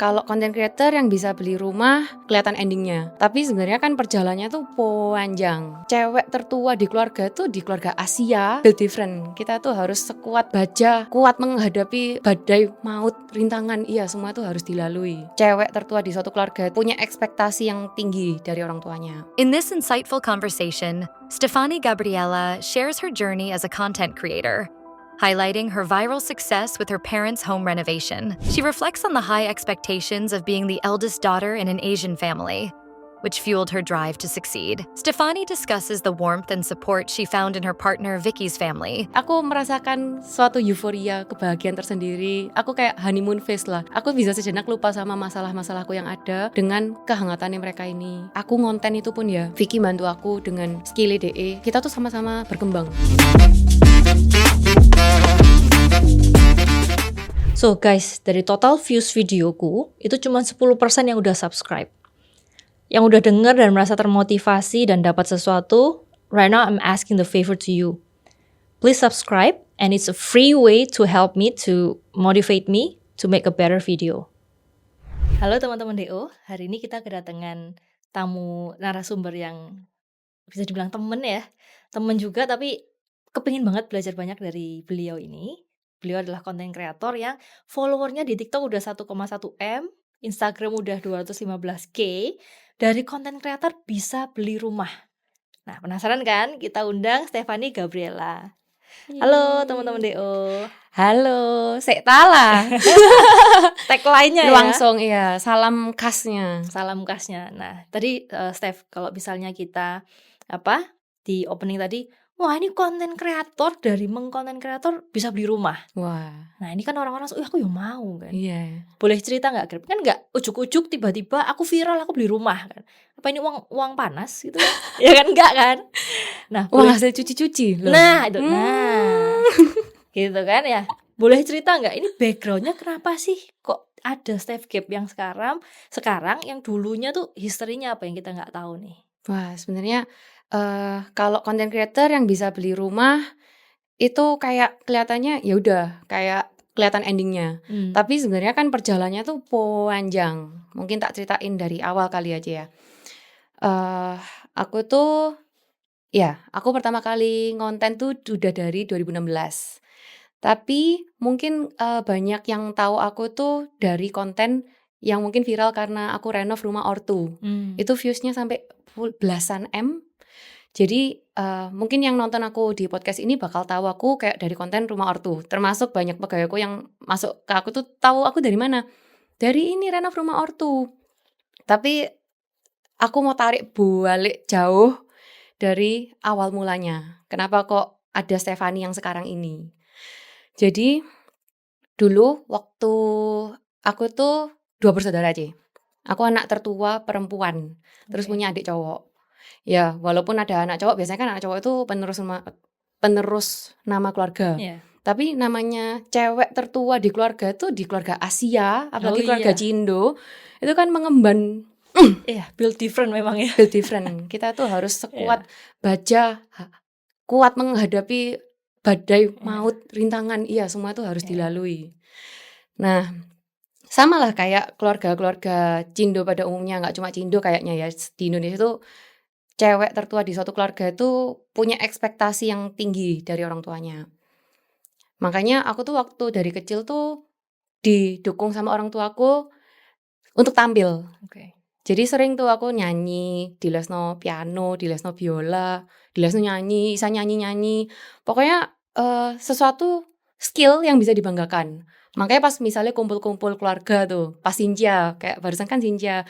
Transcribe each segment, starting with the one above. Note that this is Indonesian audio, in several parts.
Kalau content creator yang bisa beli rumah kelihatan endingnya, tapi sebenarnya kan perjalanannya tuh panjang. Cewek tertua di keluarga Asia build different. Kita tuh harus sekuat baja, kuat menghadapi badai maut, rintangan, iya semua tuh harus dilalui. Cewek tertua di suatu keluarga punya ekspektasi yang tinggi dari orang tuanya. In this insightful conversation, Stefani Gabriela shares her journey as a content creator, highlighting her viral success with her parents' home renovation. She reflects on the high expectations of being the eldest daughter in an Asian family, which fueled her drive to succeed. Stefani discusses the warmth and support she found in her partner Vicky's family. Aku merasakan suatu euforia, kebahagiaan tersendiri. Aku kayak honeymoon phase lah. Aku bisa sejenak lupa sama masalah-masalahku yang ada dengan kehangatannya mereka ini. Aku ngonten itu pun ya, Vicky bantu aku dengan skill DE. Kita tuh sama-sama berkembang. So guys, dari total views videoku, itu cuma 10% yang udah subscribe. Yang udah denger dan merasa termotivasi dan dapat sesuatu, right now I'm asking the favor to you. Please subscribe, and it's a free way to help me, to motivate me to make a better video. Halo teman-teman DO, hari ini kita kedatangan tamu narasumber yang bisa dibilang temen ya. Temen juga, tapi kepingin banget belajar banyak dari beliau ini. Beliau adalah content creator yang followernya di TikTok udah 1,1 M, Instagram udah 215K. Dari content creator bisa beli rumah. Nah, penasaran kan? Kita undang Stefani Gabriela. Halo teman-teman DO. Halo, Sektala. Tagline-nya ya. Langsung iya, salam khasnya. Salam khasnya. Nah, tadi Steph, kalau misalnya kita di opening tadi, wah ini konten kreator, dari mengkonten kreator bisa beli rumah. Wah, Nah ini kan orang-orang, aku ya mau kan. iya. Boleh cerita nggak, Grab? Kan nggak ujuk-ujuk tiba-tiba aku viral, aku beli rumah kan. Apa ini uang panas gitu? Ya kan enggak kan? Nah, Wah, boleh, hasil cuci-cuci loh. nah itu, gitu kan ya. Boleh cerita nggak, ini backgroundnya kenapa sih kok ada Steph Gap yang sekarang yang dulunya tuh historinya apa yang kita nggak tahu nih? Wah, sebenarnya kalau content creator yang bisa beli rumah itu kayak kelihatannya ya udah kayak kelihatan endingnya. Tapi sebenarnya kan perjalanannya tuh panjang. Mungkin tak ceritain dari awal kali aja ya. Aku pertama kali ngonten tuh udah dari 2016. Tapi mungkin banyak yang tahu aku tuh dari konten yang mungkin viral karena aku renov rumah ortu. Itu viewsnya sampai belasan M. Jadi mungkin yang nonton aku di podcast ini bakal tahu aku kayak dari konten rumah ortu. Termasuk banyak pegawaiku yang masuk ke aku tuh tahu aku dari mana. Dari ini renov rumah ortu. Tapi aku mau tarik balik jauh dari awal mulanya. Kenapa kok ada Stefani yang sekarang ini? Jadi dulu waktu aku tuh 2 bersaudara aja. Aku anak tertua perempuan, terus punya adik cowok. Ya, walaupun ada anak cowok, biasanya kan anak cowok itu penerus nama keluarga. Iya. Tapi namanya cewek tertua di keluarga itu di keluarga Asia, apalagi keluarga iya. Cindo, itu kan mengemban Iya, build different memang ya. build different. Kita tuh harus sekuat baja, kuat menghadapi badai maut, rintangan, iya semua tuh harus dilalui. Nah, sama lah kayak keluarga-keluarga Cindo pada umumnya, nggak cuma Cindo kayaknya ya, di Indonesia tuh cewek tertua di suatu keluarga itu punya ekspektasi yang tinggi dari orang tuanya. Makanya aku tuh waktu dari kecil tuh didukung sama orang tuaku untuk tampil. Oke. Jadi sering tuh aku nyanyi, di lesno piano, di lesno biola, di lesno nyanyi, bisa nyanyi-nyanyi. Pokoknya sesuatu skill yang bisa dibanggakan. Makanya pas misalnya kumpul-kumpul keluarga tuh, pas Sinja, kayak barusan kan Sinja,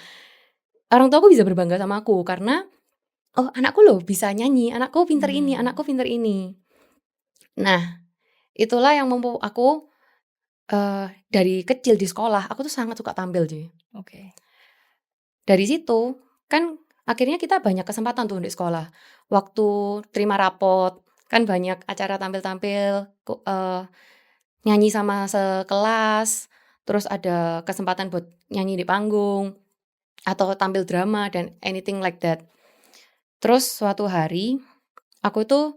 orang tuaku bisa berbangga sama aku karena oh anakku loh bisa nyanyi, anakku pinter ini, anakku pinter ini. Nah itulah yang membawa aku dari kecil di sekolah, aku tuh sangat suka tampil Ji. Oke. Dari situ kan akhirnya kita banyak kesempatan tuh di sekolah. Waktu terima rapot kan banyak acara tampil-tampil, nyanyi sama sekelas, terus ada kesempatan buat nyanyi di panggung atau tampil drama dan anything like that. Terus suatu hari aku tuh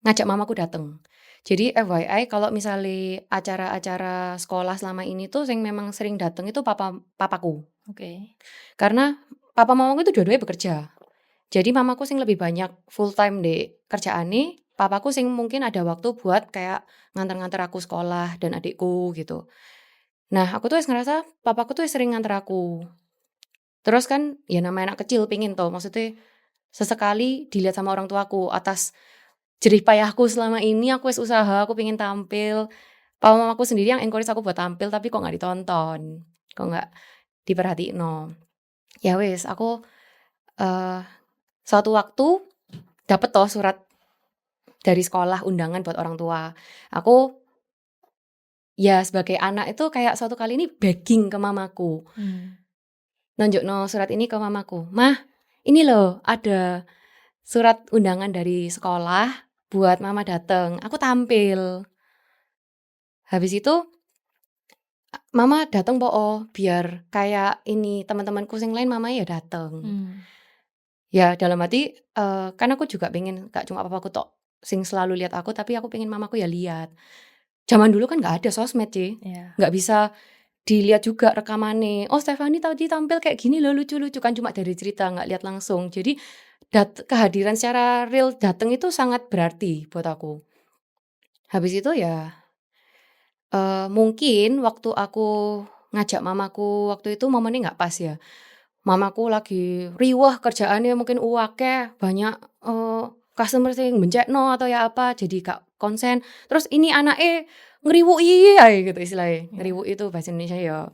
ngajak mamaku datang. Jadi FYI kalau misalnya acara-acara sekolah selama ini tuh yang memang sering dateng itu papaku. Oke. Karena papa mamaku itu dua-duanya bekerja. Jadi mamaku sing lebih banyak full time di kerjaane, papaku sing mungkin ada waktu buat kayak nganter-nganter aku sekolah dan adikku gitu. Nah, aku tuh ngerasa papaku tuh sering nganter aku. Terus kan ya namanya anak kecil pingin tuh maksudnya sesekali dilihat sama orang tuaku atas jerih payahku selama ini aku wis usaha, aku pengen tampil. Papa mamaku sendiri yang encourage aku buat tampil tapi kok nggak ditonton, kok nggak diperhatiin no. Ya wis, aku suatu waktu dapet toh surat dari sekolah undangan buat orang tua. Aku ya sebagai anak itu kayak suatu kali ini begging ke mamaku. Nunjukno surat ini ke mamaku. Mah, ini loh ada surat undangan dari sekolah buat mama dateng. Aku tampil. Habis itu mama dateng biar kayak ini teman-temanku sing lain mama ya dateng. Ya dalam hati kan aku juga pengen gak cuma papaku tok sing selalu lihat aku tapi aku pengen mamaku ya lihat. Zaman dulu kan gak ada sosmed sih. Yeah. Gak bisa dilihat juga rekamannya. Oh Stefani tadi tampil kayak gini loh lucu-lucu kan cuma dari cerita gak lihat langsung. Jadi kehadiran secara real dateng itu sangat berarti buat aku. Habis itu ya mungkin waktu aku ngajak mamaku waktu itu momennya gak pas ya. Mamaku lagi riwah kerjaannya mungkin uake banyak customer sing bencekno atau ya apa jadi gak konsen. Terus ini anaknya ngeriwuki ae gitu istilahnya. Ngeriwuk itu bahasa Indonesia ya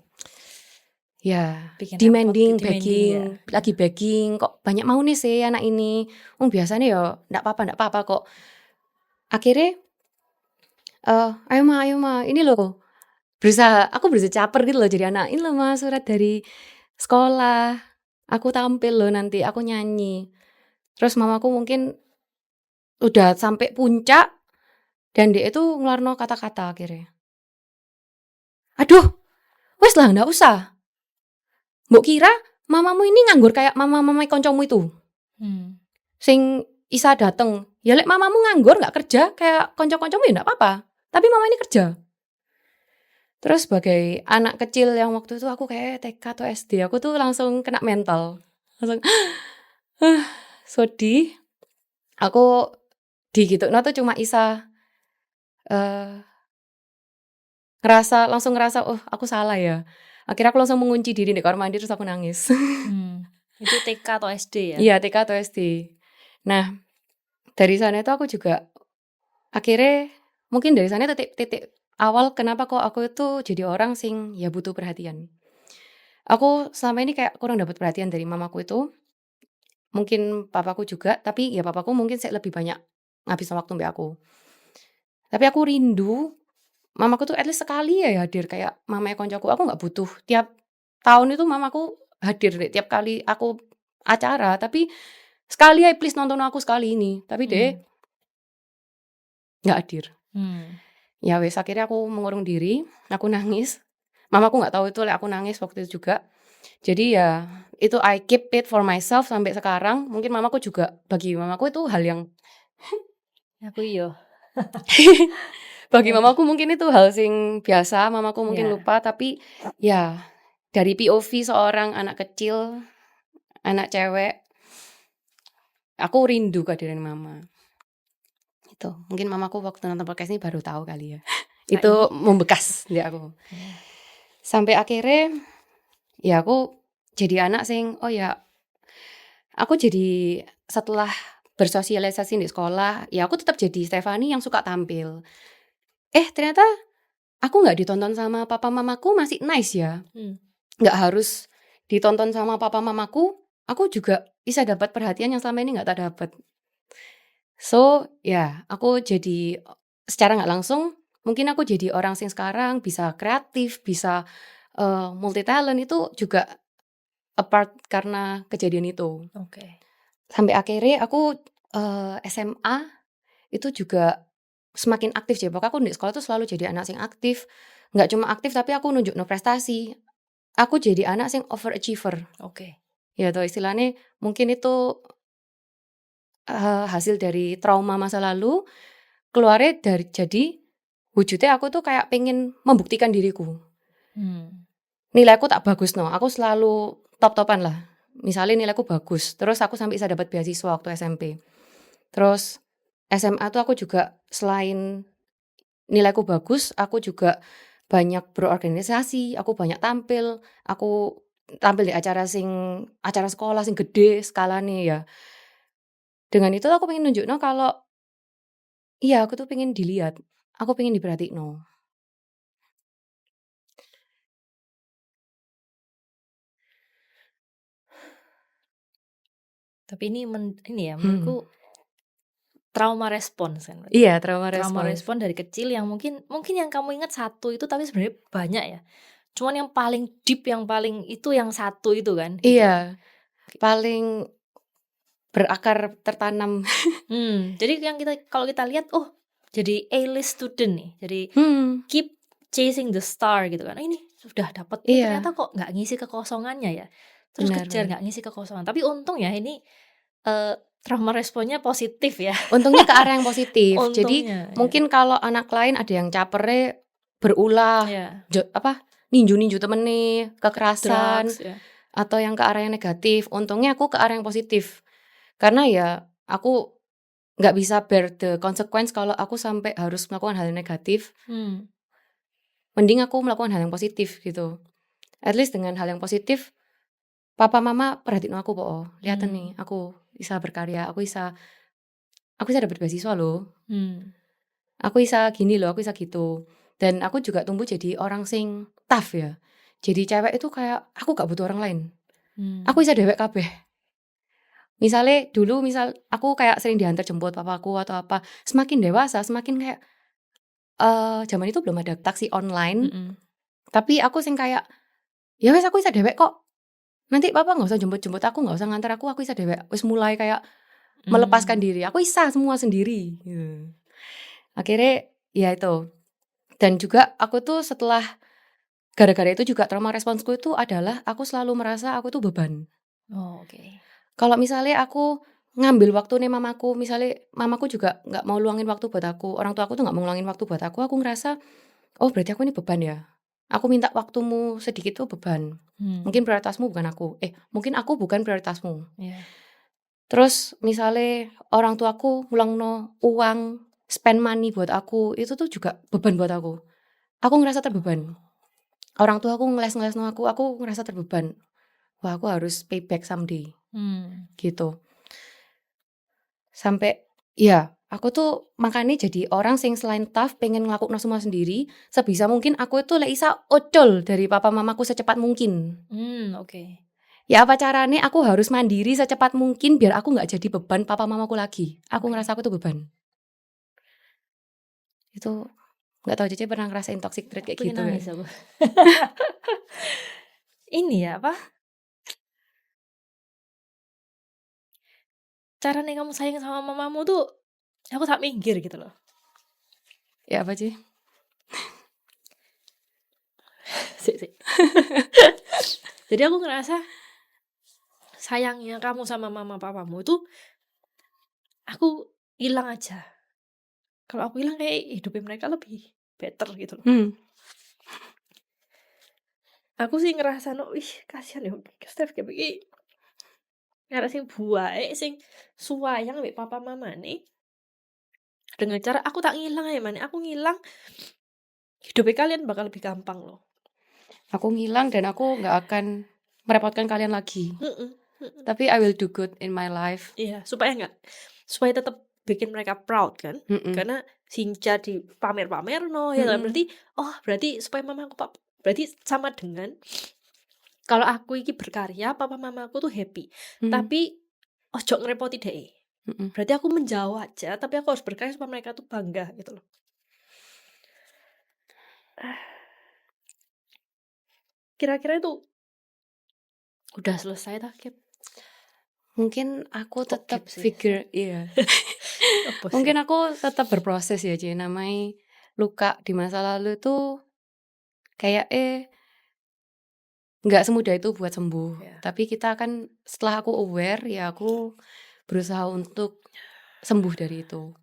Bikin demanding, repot, begging, lagi begging kok banyak mau nih sih anak ini. Biasanya ya ndak apa-apa kok. Akhirnya ayo ma, ini loh. Aku berusaha caper gitu loh jadi anak. Ini loh ma surat dari sekolah. Aku tampil loh nanti, aku nyanyi. Terus mamaku mungkin udah sampai puncak dan dia itu ngeluarno kata-kata akhirnya. Aduh, wes lah nggak usah. Mbok kira mamamu ini nganggur kayak mama-mama koncomu itu. Sing isa dateng. Ya lek mamamu nganggur nggak kerja kayak konco-koncomu ya nggak apa-apa. Tapi mama ini kerja. Terus sebagai anak kecil yang waktu itu aku kayak TK atau SD, aku tuh langsung kena mental. Langsung sedih. Aku digituno tuh cuma isa langsung ngerasa oh aku salah ya. Akhirnya aku langsung mengunci diri di kamar mandi terus aku nangis. Itu TK atau SD ya? Iya TK atau SD. Nah dari sana itu aku juga akhirnya mungkin dari sana titik awal kenapa kok aku itu jadi orang sing ya butuh perhatian. Aku selama ini kayak kurang dapat perhatian dari mamaku itu. Mungkin papaku juga, tapi ya papaku mungkin lebih banyak ngabisin waktu mbak aku. Tapi aku rindu mamaku tuh at least sekali ya hadir kayak mamanya koncoku. Aku nggak butuh tiap tahun itu mamaku hadir deh, tiap kali aku acara. Tapi sekali ya please nonton aku sekali ini. Tapi deh nggak hadir. Ya wes akhirnya aku mengurung diri, aku nangis. Mamaku nggak tahu itu aku nangis waktu itu juga. Jadi ya itu I keep it for myself sampai sekarang. Mungkin mamaku juga bagi mamaku itu hal yang Aku iyo. bagi mamaku mungkin itu hal sing biasa. Mamaku mungkin lupa tapi ya dari POV seorang anak kecil, anak cewek, aku rindu kehadiran mama. Itu mungkin mamaku waktu nonton podcast ini baru tahu kali ya. Itu membekas di aku. Sampai akhirnya ya aku jadi anak sing oh ya aku jadi setelah bersosialisasi di sekolah ya aku tetap jadi Stefani yang suka tampil. Ternyata aku nggak ditonton sama papa mamaku masih nice ya. Nggak harus ditonton sama papa mamaku, aku juga bisa dapat perhatian yang selama ini nggak tak dapat. So ya aku jadi secara nggak langsung mungkin aku jadi orang sing sekarang bisa kreatif, bisa multi talent itu juga apart karena kejadian itu. Sampai akhirnya aku SMA itu juga semakin aktif sih. Pokoknya aku di sekolah tuh selalu jadi anak sing aktif. Nggak cuma aktif tapi aku nunjuk prestasi. Aku jadi anak sing overachiever. Ya tuh istilahnya mungkin itu hasil dari trauma masa lalu. keluarnya jadi wujudnya aku tuh kayak pengen membuktikan diriku. Nilaiku tak bagus aku selalu top-topan lah. Misalnya nilaiku bagus, terus aku sampai bisa dapat beasiswa waktu SMP. Terus SMA tuh aku juga selain nilaiku bagus, aku juga banyak berorganisasi, aku banyak tampil, aku tampil di acara sekolah sing gede skalanya ya. Dengan itu aku pengen nunjukno kalau iya aku tuh pengen dilihat, aku pengen diperhatikno. Tapi ini ya menurutku trauma respons kan berarti. Iya, trauma Trauma respons. respon dari kecil yang mungkin yang kamu ingat satu itu tapi sebenarnya banyak ya. Cuman yang paling deep, yang paling itu yang satu itu kan. Gitu. Iya, paling berakar tertanam. Jadi yang kalau kita lihat, oh jadi A-list student nih. Jadi keep chasing the star gitu kan. Ini sudah dapat, Iya. ternyata kok nggak ngisi kekosongannya ya. Terus Benar, kejar nggak ngisi kekosongan. Tapi untung ya ini trauma responnya positif ya. Untungnya ke arah yang positif. Jadi Untungnya, mungkin kalau anak lain ada yang capernya berulah, ya. ninju-ninju temennya, kekerasan, Drugs, ya. atau yang ke arah yang negatif. Untungnya aku ke arah yang positif. Karena ya aku nggak bisa bear the consequence kalau aku sampai harus melakukan hal yang negatif. Mending aku melakukan hal yang positif gitu. At least dengan hal yang positif, papa mama perhatiin aku kok. Lihatin nih, aku bisa berkarya, aku bisa dapat beasiswa loh. Aku bisa gini loh, aku bisa gitu. Dan aku juga tumbuh jadi orang sing tough ya. Jadi cewek itu kayak aku gak butuh orang lain. Aku bisa dewek kabeh. Misalnya dulu aku kayak sering diantar jemput papaku atau apa. Semakin dewasa, semakin kayak zaman itu belum ada taksi online. Tapi aku sing kayak ya wes aku bisa dewek kok. Nanti papa gak usah jemput-jemput aku, gak usah ngantar aku bisa dewek. Wes mulai kayak melepaskan diri. Aku bisa semua sendiri. Akhirnya ya itu. Dan juga aku tuh setelah gara-gara itu juga trauma responsku itu adalah aku selalu merasa aku tuh beban. Oh, oke. Kalau misalnya aku ngambil waktu nih mamaku, misalnya mamaku juga nggak mau luangin waktu buat aku, orang tua aku tuh nggak mau luangin waktu buat aku ngerasa, oh berarti aku ini beban ya. Aku minta waktumu sedikit tuh beban. Mungkin prioritasmu bukan aku. Mungkin aku bukan prioritasmu. Yeah. Terus misalnya orang tuaku ngulangno uang, spend money buat aku, itu tuh juga beban buat aku. Aku ngerasa terbeban. Orang tua aku ngeles-ngelesno aku ngerasa terbeban. Wah, aku harus pay back someday. Gitu. Sampai ya, aku tuh makanya jadi orang sing selain tough pengen ngelakuin semua sendiri, sebisa mungkin aku itu lek isa ocol dari papa mamaku secepat mungkin. Oke. Ya apa caranya aku harus mandiri secepat mungkin biar aku nggak jadi beban papa mamaku lagi. Aku ngerasa aku tuh beban. Itu nggak tahu Cece pernah ngerasain toxic trait kayak gitu ya? Ini ya apa? Cara nih kamu sayang sama mamamu tuh aku tak minggir gitu loh. Ya apa sih? Jadi aku ngerasa sayangnya kamu sama mama papamu itu aku hilang aja. Kalau aku hilang kayak hidupnya mereka lebih better gitu loh. Aku sih ngerasa kasihan ya Steph kayak begini. Karena sing buahe sing suwayang mbek papa mama nih. Dengan cara aku tak ngilang ya mana. Aku ngilang hidupnya kalian bakal lebih gampang loh. Aku ngilang dan aku gak akan merepotkan kalian lagi. Tapi I will do good in my life. Iya, supaya tetap bikin mereka proud kan. Karena Sinca di pamer-pamer ya berarti supaya mama aku berarti sama dengan kalau aku iki berkarya papa mama aku tuh happy. Tapi ojo ngerepoti deh. Berarti aku menjauh aja tapi aku harus berkarya supaya mereka tuh bangga gitu loh. Kira-kira itu udah selesai tak Kip? Mungkin aku tetap figure iya. Mungkin aku tetap berproses ya Ci. Namanya luka di masa lalu tuh kayak nggak semudah itu buat sembuh. Tapi kita kan setelah aku aware ya aku berusaha untuk sembuh dari itu.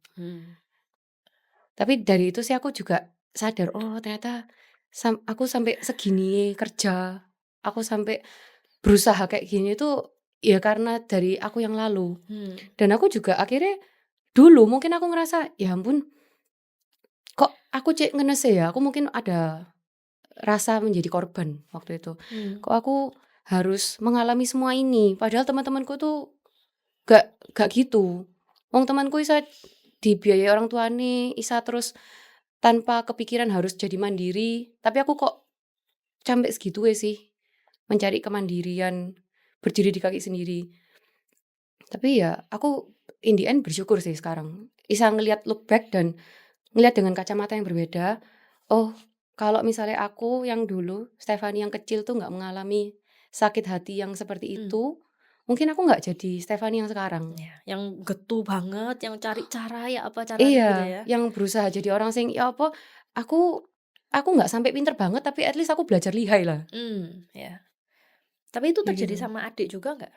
Tapi dari itu sih aku juga sadar, oh ternyata aku sampai segini kerja, aku sampai berusaha kayak gini tuh ya karena dari aku yang lalu. Dan aku juga akhirnya dulu mungkin aku ngerasa, ya ampun kok aku cek ngenes ya, aku mungkin ada rasa menjadi korban waktu itu. Kok aku harus mengalami semua ini, padahal teman-temanku tuh gak gitu. Wong temanku isa dibiayai orang tuane, isa terus tanpa kepikiran harus jadi mandiri, tapi aku kok sampai segitu sih mencari kemandirian, berdiri di kaki sendiri. Tapi ya aku in the end bersyukur sih sekarang. Bisa ngelihat look back dan ngelihat dengan kacamata yang berbeda. Oh, kalau misalnya aku yang dulu, Stephanie yang kecil tuh nggak mengalami sakit hati yang seperti itu, mungkin aku nggak jadi Stephanie yang sekarang. Ya, yang getu banget, yang cari cara ya apa caranya gitu Iya, ya. yang berusaha jadi orang sing ya apa, aku nggak sampai pinter banget tapi at least aku belajar lihai lah. Ya. Tapi itu Kayak terjadi gitu. sama adik juga nggak?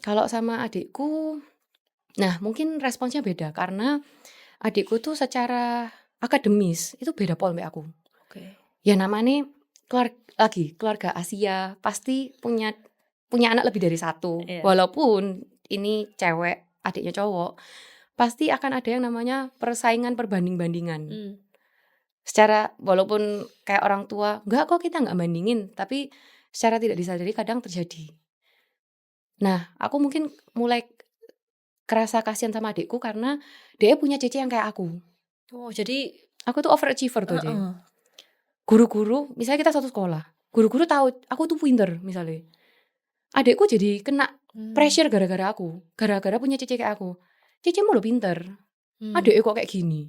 Kalau sama adikku, nah mungkin responsnya beda karena adikku tuh secara akademis itu beda pol mbak aku. Oke. Ya namanya keluarga Asia pasti punya anak lebih dari satu. Iya. Walaupun ini cewek, adiknya cowok, pasti akan ada yang namanya persaingan perbanding-bandingan. Secara walaupun kayak orang tua, enggak kok kita nggak bandingin, tapi secara tidak disadari kadang terjadi. Nah, aku mungkin mulai kerasa kasihan sama adikku karena dia punya cece yang kayak aku. Oh, jadi Aku tuh overachiever tuh, heeh. Guru-guru, misalnya kita satu sekolah, guru-guru tahu aku tuh pinter misalnya. Adikku jadi kena pressure gara-gara aku, gara-gara punya cece kayak aku. Cecemu lo pinter, adikku kok kayak gini.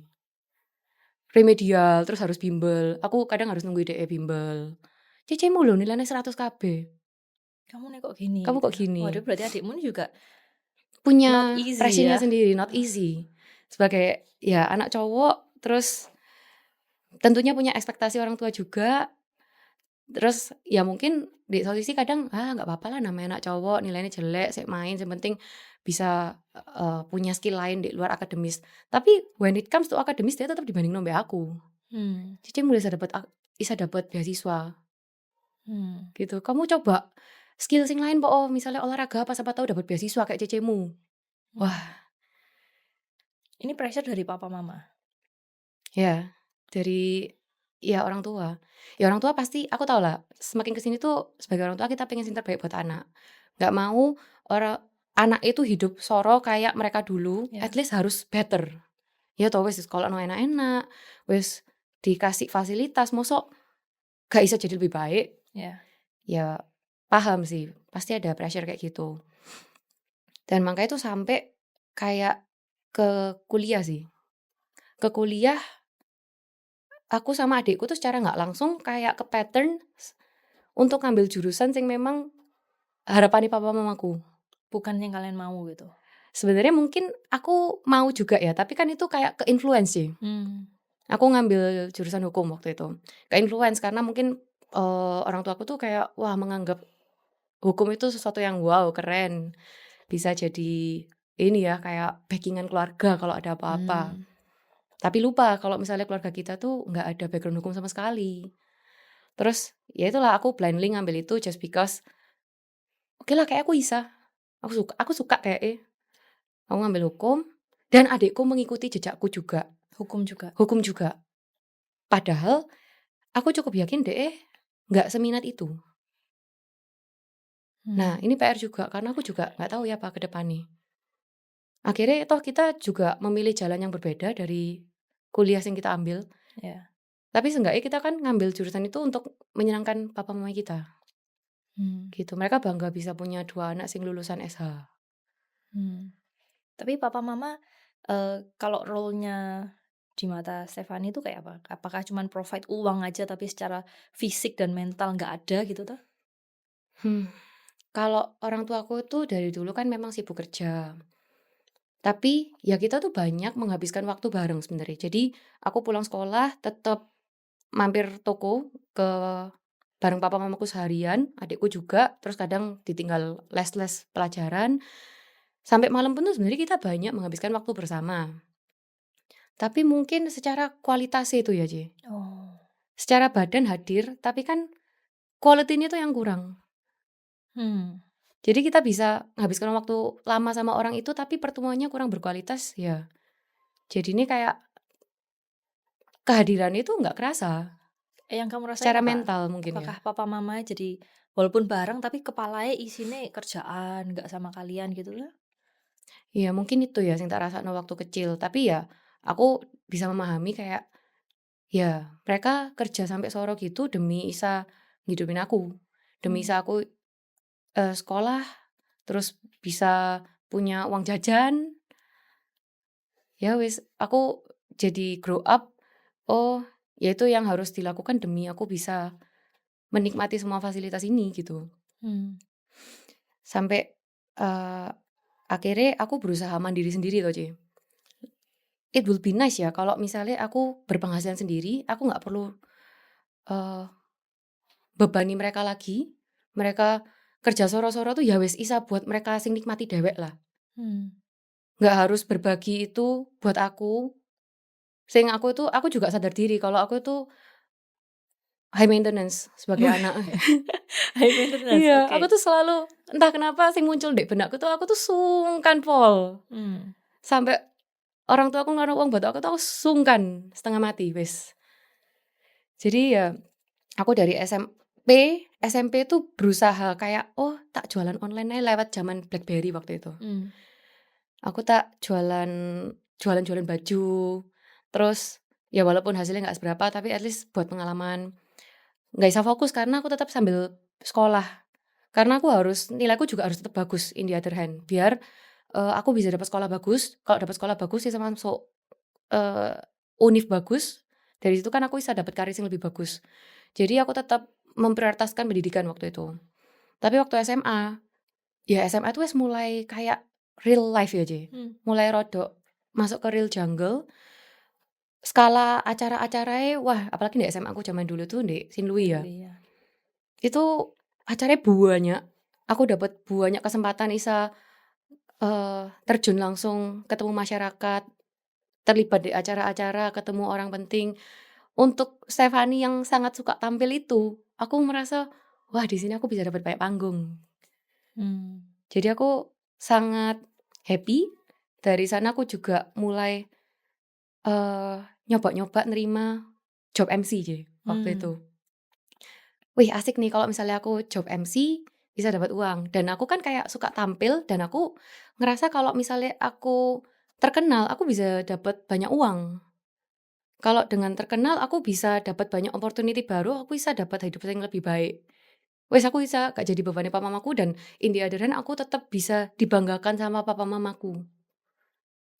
Remedial, terus harus bimbel. Aku kadang harus nunggu DE bimbel. Cecemu lo nilainya 100 KB. Kamu nih kok gini Kamu gitu kok ya? gini. Waduh, berarti adikmu ini juga Punya not easy pressure-nya ya. sendiri, not easy. Sebagai ya anak cowok, terus tentunya punya ekspektasi orang tua juga. Terus ya mungkin di satu sisi kadang nggak apa-apa lah namanya anak cowok nilainya jelek, saya main, yang penting bisa punya skill lain di luar akademis. Tapi when it comes to akademis dia tetap dibanding nomor aku. Cici mulai bisa dapat beasiswa gitu. Kamu coba skill sing lain po, misalnya olahraga apa siapa tahu dapat beasiswa kayak cecemu. Wah, Ini pressure dari papa mama. ya dari ya orang tua. Ya orang tua pasti aku tahu lah. Semakin kesini tuh sebagai orang tua kita pengen yang terbaik buat anak. Gak mau anak itu hidup soro kayak mereka dulu. Ya. At least harus better. Ya tau wes sekolah no enak-enak, wes dikasih fasilitas, mosok gak bisa jadi lebih baik. Ya. Ya paham sih, pasti ada pressure kayak gitu. Dan makanya itu sampai kayak ke kuliah sih. Ke kuliah aku sama adikku tuh secara nggak langsung kayak ke pattern untuk ngambil jurusan yang memang harapan papa mamaku. Bukan yang kalian mau gitu. Sebenarnya mungkin aku mau juga ya, tapi kan itu kayak ke influence sih. Aku ngambil jurusan hukum waktu itu. Ke influence karena mungkin orang tua aku tuh kayak wah menganggap hukum itu sesuatu yang wow keren. Bisa jadi ini ya kayak backingan keluarga kalau ada apa-apa. Tapi lupa kalau misalnya keluarga kita tuh nggak ada background hukum sama sekali. Terus ya itulah aku blindly ngambil itu just because oke lah kayak aku bisa. Aku suka kayak aku ngambil hukum dan adikku mengikuti jejakku juga. Hukum juga. Hukum juga. Padahal aku cukup yakin deh nggak seminat itu. Nah ini PR juga karena aku juga nggak tahu ya apa ke depannya. Akhirnya toh kita juga memilih jalan yang berbeda dari kuliah yang kita ambil. Ya. Tapi seenggaknya kita kan ngambil jurusan itu untuk menyenangkan papa mama kita. Gitu. Mereka bangga bisa punya 2 anak sing lulusan SH. Tapi papa mama kalau role-nya di mata Stephanie itu kayak apa? Apakah cuma provide uang aja tapi secara fisik dan mental nggak ada gitu tuh? Kalau orang tuaku tuh dari dulu kan memang sibuk kerja. Tapi ya kita tuh banyak menghabiskan waktu bareng sebenarnya. Jadi aku pulang sekolah tetap mampir toko ke bareng papa mamaku seharian, adikku juga, terus kadang ditinggal les-les pelajaran. Sampai malam pun tuh sebenarnya kita banyak menghabiskan waktu bersama. Tapi mungkin secara kualitas itu ya, Ci. Oh. Secara badan hadir, tapi kan quality-nya tuh yang kurang. Jadi kita bisa menghabiskan waktu lama sama orang itu, tapi pertemuannya kurang berkualitas, ya. Jadi ini kayak kehadiran itu nggak kerasa. Yang kamu rasain Secara apa? mental mungkin ya. Apakah papa mama jadi walaupun bareng tapi kepalanya isinya kerjaan, nggak sama kalian gitu lah? Iya mungkin itu ya sing tak rasakno waktu kecil. Tapi ya aku bisa memahami kayak ya mereka kerja sampai soro gitu demi bisa ngidupin aku. Demi bisa aku sekolah terus bisa punya uang jajan. Ya wis aku jadi grow up. Oh, ya itu yang harus dilakukan demi aku bisa menikmati semua fasilitas ini gitu. Sampai akhirnya aku berusaha mandiri sendiri loh, Ci. It will be nice ya kalau misalnya aku berpenghasilan sendiri, aku nggak perlu eh, bebani mereka lagi. Mereka kerja soro-soro tuh ya wis isa buat mereka sing nikmati dewek lah. Nggak harus berbagi itu buat aku. Sing aku juga sadar diri kalau aku itu high maintenance sebagai anak. High maintenance, Iya, oke. aku tuh selalu entah kenapa sing muncul dek benakku tuh aku tuh sungkan pol. Sampai orang tua aku ngeluarin uang buat aku tuh aku sungkan setengah mati wis. Jadi ya aku dari SMP tuh berusaha kayak tak jualan online aja lewat zaman BlackBerry waktu itu. Aku tak jualan baju. Terus ya walaupun hasilnya nggak seberapa tapi at least buat pengalaman. Nggak bisa fokus karena aku tetap sambil sekolah. Karena nilaiku juga harus tetap bagus in the other hand. Biar aku bisa dapat sekolah bagus. Kalau dapat sekolah bagus ya masuk univ bagus. Dari situ kan aku bisa dapat karir yang lebih bagus. Jadi aku tetap memprioritaskan pendidikan waktu itu. Tapi waktu SMA, ya SMA tuh wes mulai kayak real life ya, Ji. Mulai rodok masuk ke real jungle. Skala acara-acaranya, wah apalagi di SMA aku zaman dulu tuh di Sinlui ya. Itu acaranya banyak. Aku dapat banyak kesempatan bisa terjun langsung ketemu masyarakat, terlibat di acara-acara, ketemu orang penting. Untuk Stephanie yang sangat suka tampil itu, aku merasa wah di sini aku bisa dapat banyak panggung. Jadi aku sangat happy. Dari sana aku juga mulai nyoba-nyoba nerima job MC waktu itu. Wih asik nih kalau misalnya aku job MC bisa dapat uang. Dan aku kan kayak suka tampil dan aku ngerasa kalau misalnya aku terkenal aku bisa dapat banyak uang. Kalau dengan terkenal aku bisa dapat banyak opportunity baru, aku bisa dapat hidup yang lebih baik. Wes aku bisa gak jadi bebannya papa mamaku dan in the other hand aku tetap bisa dibanggakan sama papa mamaku.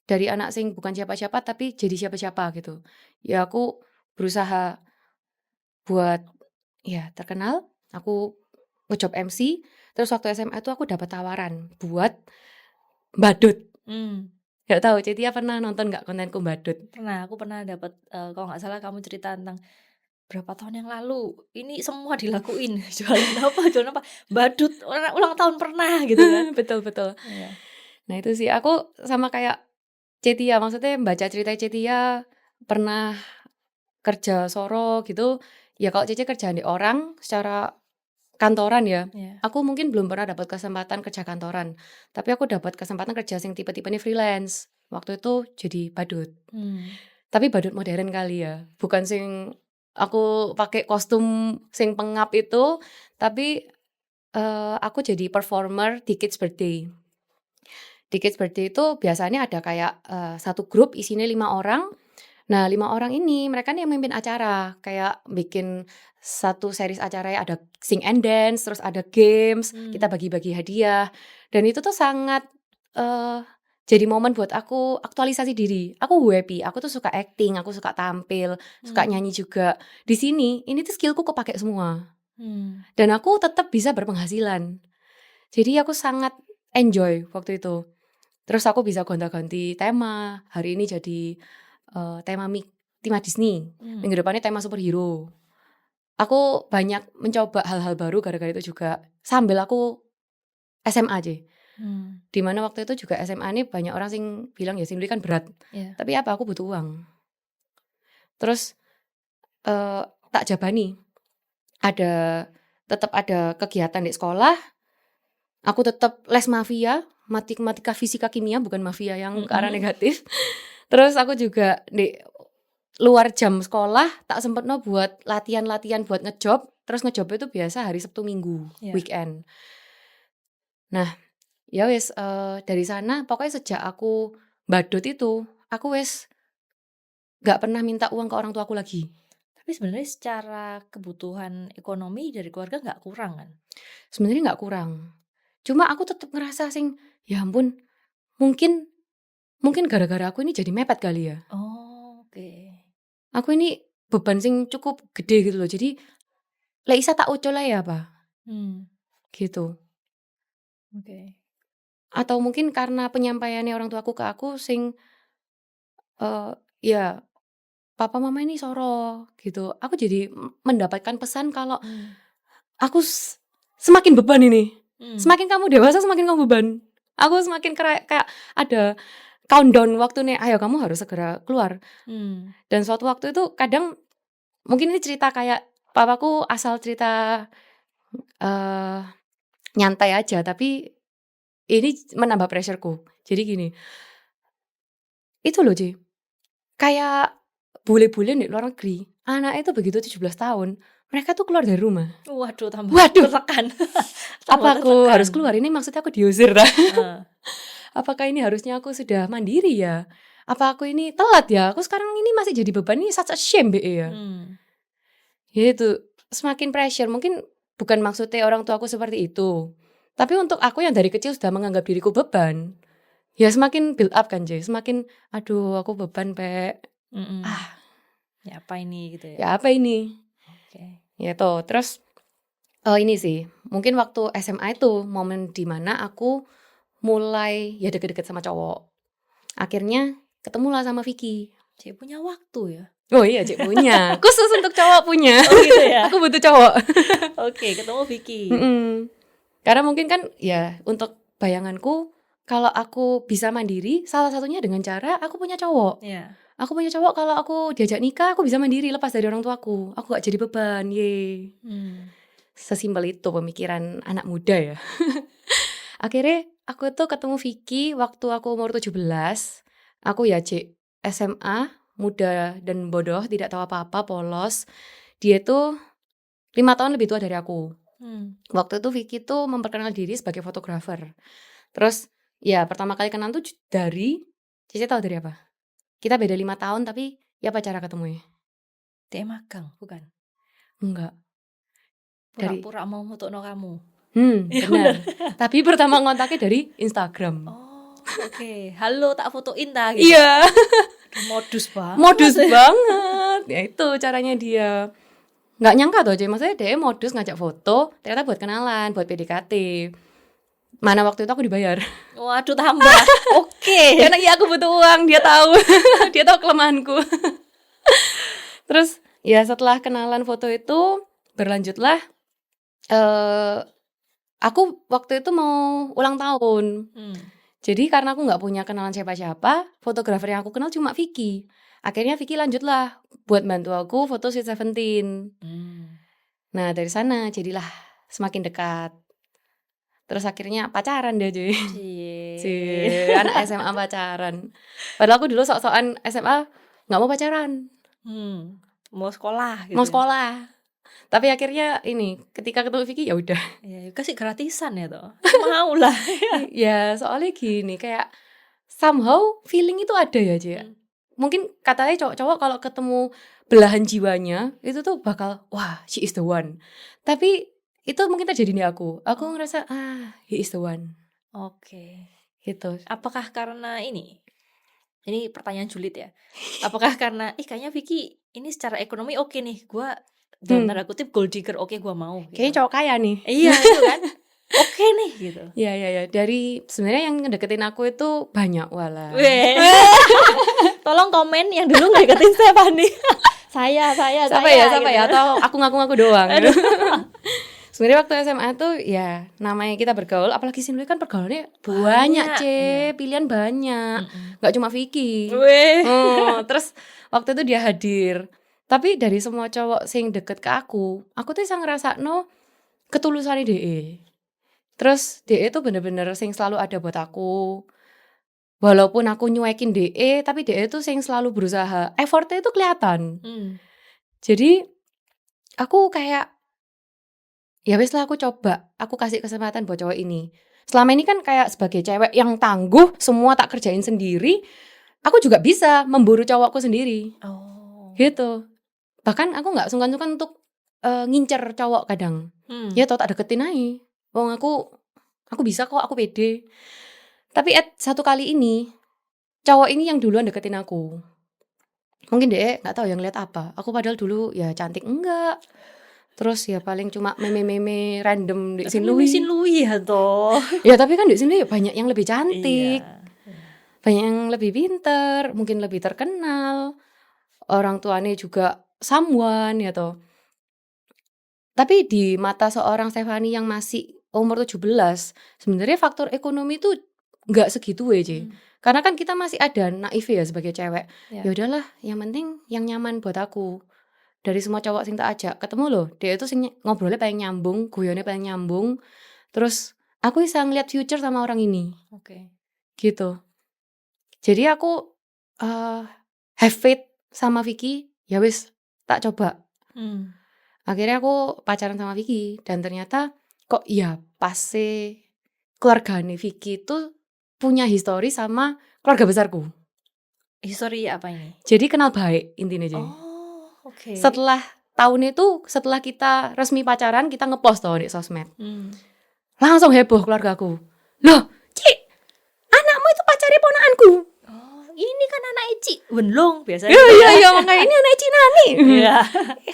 Dari anak sing bukan siapa-siapa tapi jadi siapa-siapa gitu. Ya aku berusaha buat ya terkenal, aku ngejob MC, terus waktu SMA tuh aku dapat tawaran buat badut. Gak tahu Cetia pernah nonton gak kontenku badut? Pernah, aku pernah dapat kalau nggak salah kamu cerita tentang berapa tahun yang lalu, ini semua dilakuin, jualan apa, badut, ulang tahun pernah gitu kan. Betul. Iya. Nah itu sih aku sama kayak Cetia, maksudnya baca cerita Cetia pernah kerja soro gitu. Ya kalau Cece kerjaan di orang secara kantoran ya. Aku mungkin belum pernah dapat kesempatan kerja kantoran. Tapi aku dapat kesempatan kerja sing tipe-tipe nih freelance. Waktu itu jadi badut. Tapi badut modern kali ya. Bukan sing aku pakai kostum sing pengap itu, tapi aku jadi performer di Kids Birthday. Di Kids Birthday itu biasanya ada kayak satu grup isinya 5 orang. Nah 5 orang ini mereka nih yang memimpin acara. Kayak bikin satu series acaranya ada sing and dance, terus ada games, kita bagi-bagi hadiah. Dan itu tuh sangat jadi momen buat aku aktualisasi diri. Aku happy, aku tuh suka acting, aku suka tampil, suka nyanyi juga. Di sini ini tuh skillku kepake semua. Dan aku tetap bisa berpenghasilan. Jadi aku sangat enjoy waktu itu. Terus aku bisa gonta-ganti tema. Hari ini jadi tema Disney. Minggu depannya tema superhero. Aku banyak mencoba hal-hal baru gara-gara itu juga. Sambil aku SMA aja. Dimana waktu itu juga SMA ini banyak orang sing bilang ya sing kan berat. Iya. Tapi apa, aku butuh uang. Terus tak jabani. Tetap ada kegiatan di sekolah. Aku tetap les mafia, matematika, fisika, kimia, bukan mafia yang ke arah negatif. Terus aku juga di luar jam sekolah tak sempet buat latihan buat ngejob. Terus ngejob itu biasa hari Sabtu Minggu, weekend. Nah, ya wes dari sana pokoknya sejak aku badut itu, aku wes gak pernah minta uang ke orang tua aku lagi. Tapi sebenarnya secara kebutuhan ekonomi dari keluarga gak kurang kan? Sebenarnya gak kurang. Cuma aku tetap ngerasa sing, ya ampun, mungkin gara-gara aku ini jadi mepet kali ya. Oh, oke. Aku ini beban sing cukup gede gitu loh. Jadi lek isa tak ucul ya apa? Gitu. Oke. Atau mungkin karena penyampaiannya orang tuaku ke aku sing ya papa mama ini soro gitu. Aku jadi mendapatkan pesan kalau aku semakin beban ini. Semakin kamu dewasa semakin kamu beban. Aku semakin kayak ada countdown waktu nih, ayo kamu harus segera keluar. Dan suatu waktu itu kadang mungkin ini cerita kayak papaku asal cerita nyantai aja, tapi ini menambah pressureku. Jadi gini, itu loh Ji, kayak bule-bule di luar negeri, anak itu begitu 17 tahun, mereka tuh keluar dari rumah. Waduh, tambah Waduh. tertekan. Apa aku harus keluar? Ini maksudnya aku diusir dah. Apakah ini harusnya aku sudah mandiri ya? Apa aku ini telat ya? Aku sekarang ini masih jadi beban, ini such a shame BE ya. Ya itu, semakin pressure. Mungkin bukan maksudnya orang tua aku seperti itu. Tapi untuk aku yang dari kecil sudah menganggap diriku beban, ya semakin build up kan Jay. Semakin, aduh aku beban Pe. Ya apa ini gitu ya? Ya apa ini? Oke. Ya toh, terus ini sih, mungkin waktu SMA itu momen dimana aku mulai ya deket-deket sama cowok. Akhirnya ketemulah sama Vicky. Cik punya waktu ya? Oh iya Cik punya. Khusus untuk cowok punya. Oh gitu ya? Aku butuh cowok. Oke, ketemu Vicky. Karena mungkin kan ya untuk bayanganku, kalau aku bisa mandiri, salah satunya dengan cara aku punya cowok. Iya. Aku punya cowok, kalau aku diajak nikah, aku bisa mandiri lepas dari orang tuaku. Aku gak jadi beban, ye. Sesimpel itu pemikiran anak muda ya. Akhirnya aku tuh ketemu Vicky waktu aku umur 17. Aku ya Cik SMA, muda dan bodoh, tidak tahu apa-apa, polos. Dia tuh 5 tahun lebih tua dari aku. Waktu itu Vicky tuh memperkenalkan diri sebagai fotografer. Terus ya pertama kali kenal tuh dari, Cici tahu dari apa? Kita beda 5 tahun tapi ya apa cara ketemunya? Dia magang, bukan? Enggak. Pura-pura mau fotono kamu. Benar. Tapi pertama ngontaknya dari Instagram. Oh, oke. Halo, tak fotoin tak gitu. Iya. Modus banget. Modus banget. Ya itu caranya dia. Nggak nyangka tuh aja, maksudnya dia modus ngajak foto, ternyata buat kenalan, buat PDKT. Mana waktu itu aku dibayar. Waduh, tambah. Oke. Karena iya aku butuh uang, dia tahu. Dia tahu kelemahanku. Terus ya setelah kenalan foto itu berlanjutlah. Aku waktu itu mau ulang tahun. Jadi karena aku gak punya kenalan siapa-siapa, fotografer yang aku kenal cuma Vicky. Akhirnya Vicky lanjutlah buat bantu aku foto Sweet 17. Nah dari sana jadilah semakin dekat. Terus akhirnya pacaran deh cuy. Cie, anak SMA pacaran. Padahal aku dulu sok-sokan SMA gak mau pacaran. Mau sekolah gitu. Mau sekolah. Tapi akhirnya ini ketika ketemu Vicky ya udah. Ya kasih gratisan ya toh. Mau lah. Ya soalnya gini, kayak somehow feeling itu ada ya Cia. Mungkin katanya cowok-cowok kalau ketemu belahan jiwanya itu tuh bakal wah she is the one. Tapi itu mungkin terjadi di aku. Aku ngerasa he is the one. Oke. Gitu. Apakah karena ini pertanyaan julid ya. Apakah karena kayaknya Vicky ini secara ekonomi oke nih. Gua dalam tanda kutip gold digger, oke gua mau gitu. Kayaknya cowok kaya nih. Iya itu kan. Oke nih gitu. Iya. Dari sebenarnya yang ngedeketin aku itu banyak walah. Tolong komen yang dulu ngedeketin Stephanie. saya Siapa ya? Gitu. Atau aku ngaku-ngaku doang. Sebenarnya waktu SMA tuh ya namanya kita bergaul, apalagi Sinlui kan pergaulannya banyak, Iya. pilihan banyak. Mm-mm. Nggak cuma Vicky. Weh. Terus waktu itu dia hadir. Tapi dari semua cowok sing deket ke aku tuh bisa ngerasakno ketulusan DE. Terus DE tuh bener-bener sing selalu ada buat aku. Walaupun aku nyuekin DE, tapi DE tuh sing selalu berusaha. Effortnya itu kelihatan. Jadi aku kayak ya wes lah, aku coba, aku kasih kesempatan buat cowok ini. Selama ini kan kayak sebagai cewek yang tangguh, semua tak kerjain sendiri, aku juga bisa memburu cowokku sendiri. Oh. Gitu. Bahkan aku gak sungkan-sungkan untuk ngincer cowok kadang. Ya tau tak deketin aja. Wong aku bisa kok, aku pede. Tapi satu kali ini cowok ini yang duluan deketin aku. Mungkin dia gak tahu yang lihat apa. Aku padahal dulu ya cantik enggak. Terus ya paling cuma meme-meme random di Sinlui ya toh. Ya tapi kan di sini banyak yang lebih cantik. Iya. Banyak yang lebih pinter, mungkin lebih terkenal. Orang tuanya juga someone ya toh. Tapi di mata seorang Stefani yang masih umur 17, sebenarnya faktor ekonomi itu nggak segitu aja. Karena kan kita masih ada naif ya sebagai cewek. Ya. Ya udahlah, yang penting yang nyaman buat aku. Dari semua cowok sing tak ajak ketemu loh, dia itu sing ngobrolnya paling nyambung, guyonnya paling nyambung. Terus aku bisa ngeliat future sama orang ini. Oke. Gitu. Jadi aku have faith sama Vicky, ya wis tak coba. Akhirnya aku pacaran sama Vicky dan ternyata kok ya pasti keluarganya Vicky itu punya histori sama keluarga besarku. Histori apa ini? Jadi kenal baik intinya aja. Oh, oke. Setelah tahun itu, setelah kita resmi pacaran, kita ngepost tuh di sosmed. Langsung heboh keluargaku. Loh, Cik, anakmu itu pacarnya ponakanku. Oh, ini kan anak Eci Wenlong biasanya. Iya, makanya ini anak Cik Nani. Iya.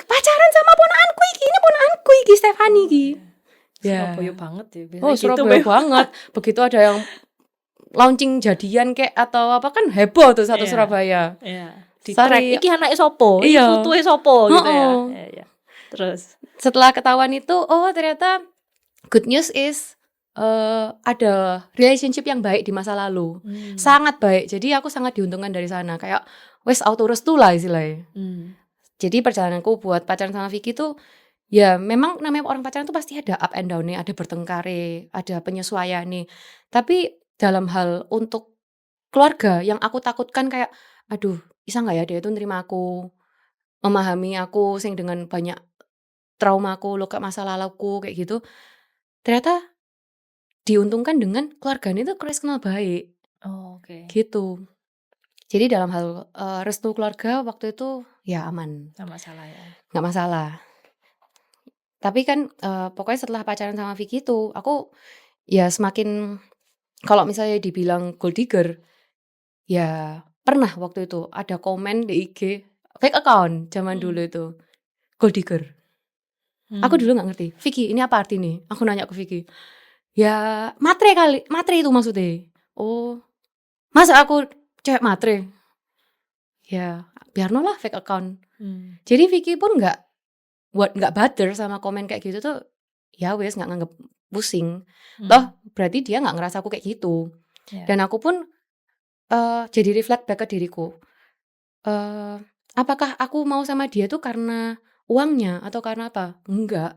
Pacaran sama ponakanku iki, ini ponakanku iki Stefani iki. Surabaya banget ya. Biasanya Oh, Surabaya banget. Begitu ada yang launching jadian kayak atau apa kan heboh tuh satu Surabaya. Iya. Di Sorry. track iki anake sopo? Iya. Iki putuhe sopo gitu ya. Oh. Iya. Terus Setelah ketahuan itu, oh ternyata good news is ada relationship yang baik di masa lalu. Sangat baik. Jadi aku sangat diuntungkan dari sana. Kayak wes auto restu lah istilahnya. Jadi perjalananku buat pacaran sama Vicky tuh ya memang namanya orang pacaran tuh pasti ada up and down nih, ada bertengkar, ada penyesuaian nih. Tapi dalam hal untuk keluarga yang aku takutkan kayak aduh, bisa nggak ya dia itu nerima aku, memahami aku sing dengan banyak traumaku, luka masa laluku kayak gitu. Ternyata diuntungkan dengan keluarganya itu Chris kenal baik. oh, oke. Gitu. Jadi dalam hal restu keluarga waktu itu ya aman, Nggak masalah ya. nggak masalah. Tapi kan pokoknya setelah pacaran sama Vicky itu aku ya semakin, kalau misalnya dibilang gold digger, ya pernah waktu itu ada komen di IG fake account zaman dulu itu gold digger. Aku dulu nggak ngerti, Vicky ini apa arti nih? Aku nanya ke Vicky, ya matre kali, matre itu maksudnya. Oh, masa aku cewek matre? Ya biar lah fake account. Jadi Vicky pun nggak bother sama komen kayak gitu tuh, ya wes nggak nganggep pusing. Toh berarti dia nggak ngerasa aku kayak gitu. Yeah. Dan aku pun jadi reflect back ke diriku. Apakah aku mau sama dia tuh karena uangnya atau karena apa? Enggak.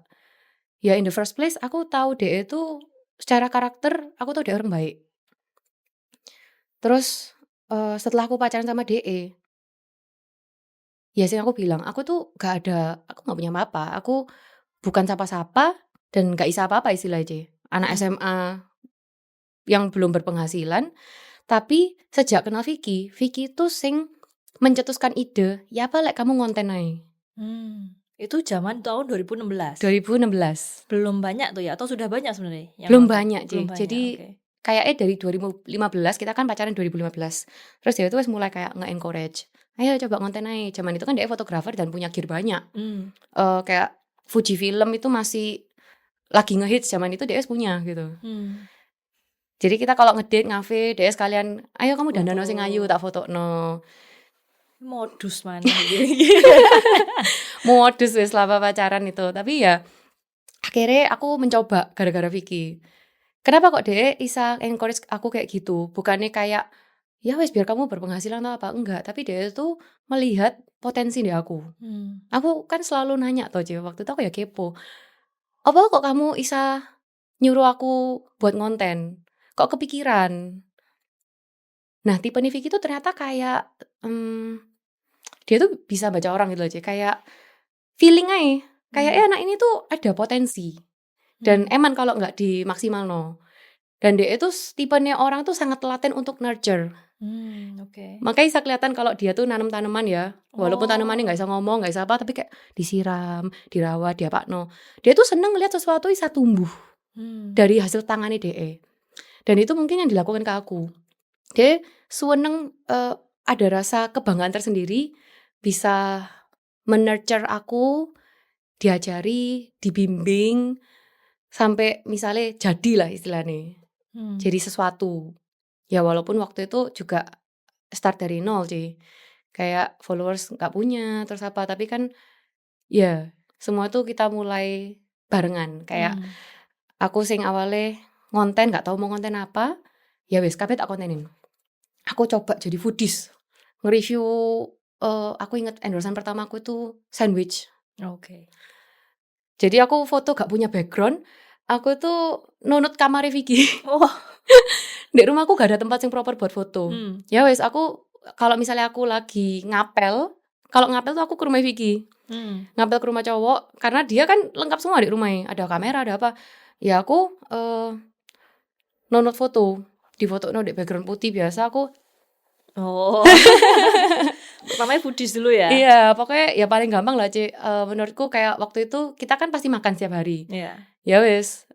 Ya in the first place aku tahu dia itu secara karakter, aku tahu dia orang baik. Terus setelah aku pacaran sama DE, ya sih aku bilang, aku tuh aku gak punya apa-apa. Aku bukan sapa-sapa dan gak bisa apa-apa istilahnya. Anak SMA yang belum berpenghasilan. Tapi sejak kenal Vicky tuh sing mencetuskan ide, ya apa kamu ngonten aja. Itu zaman tahun 2016. 2016. Belum banyak tuh ya, atau sudah banyak sebenarnya? Belum banyak, Belum banyak, Jadi kayaknya dari 2015, kita kan pacaran 2015. Terus dia tuh mulai kayak nge-encourage, ayo coba ngonten aja. Zaman itu kan dia fotografer dan punya gear banyak. Kayak Fujifilm itu masih lagi ngehits zaman itu, dia punya gitu. Jadi kita kalau ngedate ngafe, dia sekalian, ayo kamu dandan sing ayu tak fotokno. Modus mana Modus wis selama pacaran itu. Tapi ya Akhirnya aku mencoba gara-gara Vicky. Kenapa kok dia bisa encourage aku kayak gitu? Bukannya kayak, ya wes biar kamu berpenghasilan atau apa, enggak. Tapi dia itu melihat potensi di aku. Hmm. Aku kan selalu nanya toh Je, waktu itu aku ya kepo. Apa kok kamu bisa nyuruh aku buat ngonten? Kok kepikiran? Nah, tipe Vicky itu ternyata kayak dia tuh bisa baca orang gitu loh, Je. Kayak feeling aja. Kayak anak ini tuh ada potensi. Dan eman kalau nggak dimaksimal no. Dan dia itu tipenya orang tuh sangat telaten untuk nurture. Oke. Makanya bisa kelihatan kalau dia tuh nanam tanaman ya. Walaupun tanamannya Oh. nggak bisa ngomong, nggak bisa apa, tapi kayak disiram, dirawat, diapakno. Dia tuh seneng ngeliat sesuatu bisa tumbuh dari hasil tangannya dia. Dan itu mungkin yang dilakukan ke aku. Dia seneng ada rasa kebanggaan tersendiri bisa menurture aku, diajari, dibimbing, sampai misalnya jadilah istilahnya. Jadi sesuatu. Ya walaupun waktu itu juga start dari nol sih. Kayak followers nggak punya, terus apa. Tapi kan ya semua tuh kita mulai barengan. Kayak aku sing awalnya ngonten, nggak tahu mau konten apa. Ya wes, kabeh tak kontenin. Aku coba jadi foodies. Nge-review, aku inget endorsean pertama aku tuh sandwich. Oke. Jadi aku foto gak punya background. Aku tuh nunut kamar Vicky. Oh. Di rumahku gak ada tempat yang proper buat foto. Ya wes, aku kalau misalnya aku lagi ngapel, kalau ngapel tuh aku ke rumah Vicky. Ngapel ke rumah cowok karena dia kan lengkap semua di rumahnya. Ada kamera, ada apa. Ya aku nunut foto. Di foto di background putih biasa aku. Oh. Pertamanya foodies dulu ya. Iya, pokoknya ya paling gampang lah, Ci. Menurutku kayak waktu itu kita kan pasti makan setiap hari. Iya. Ya wes,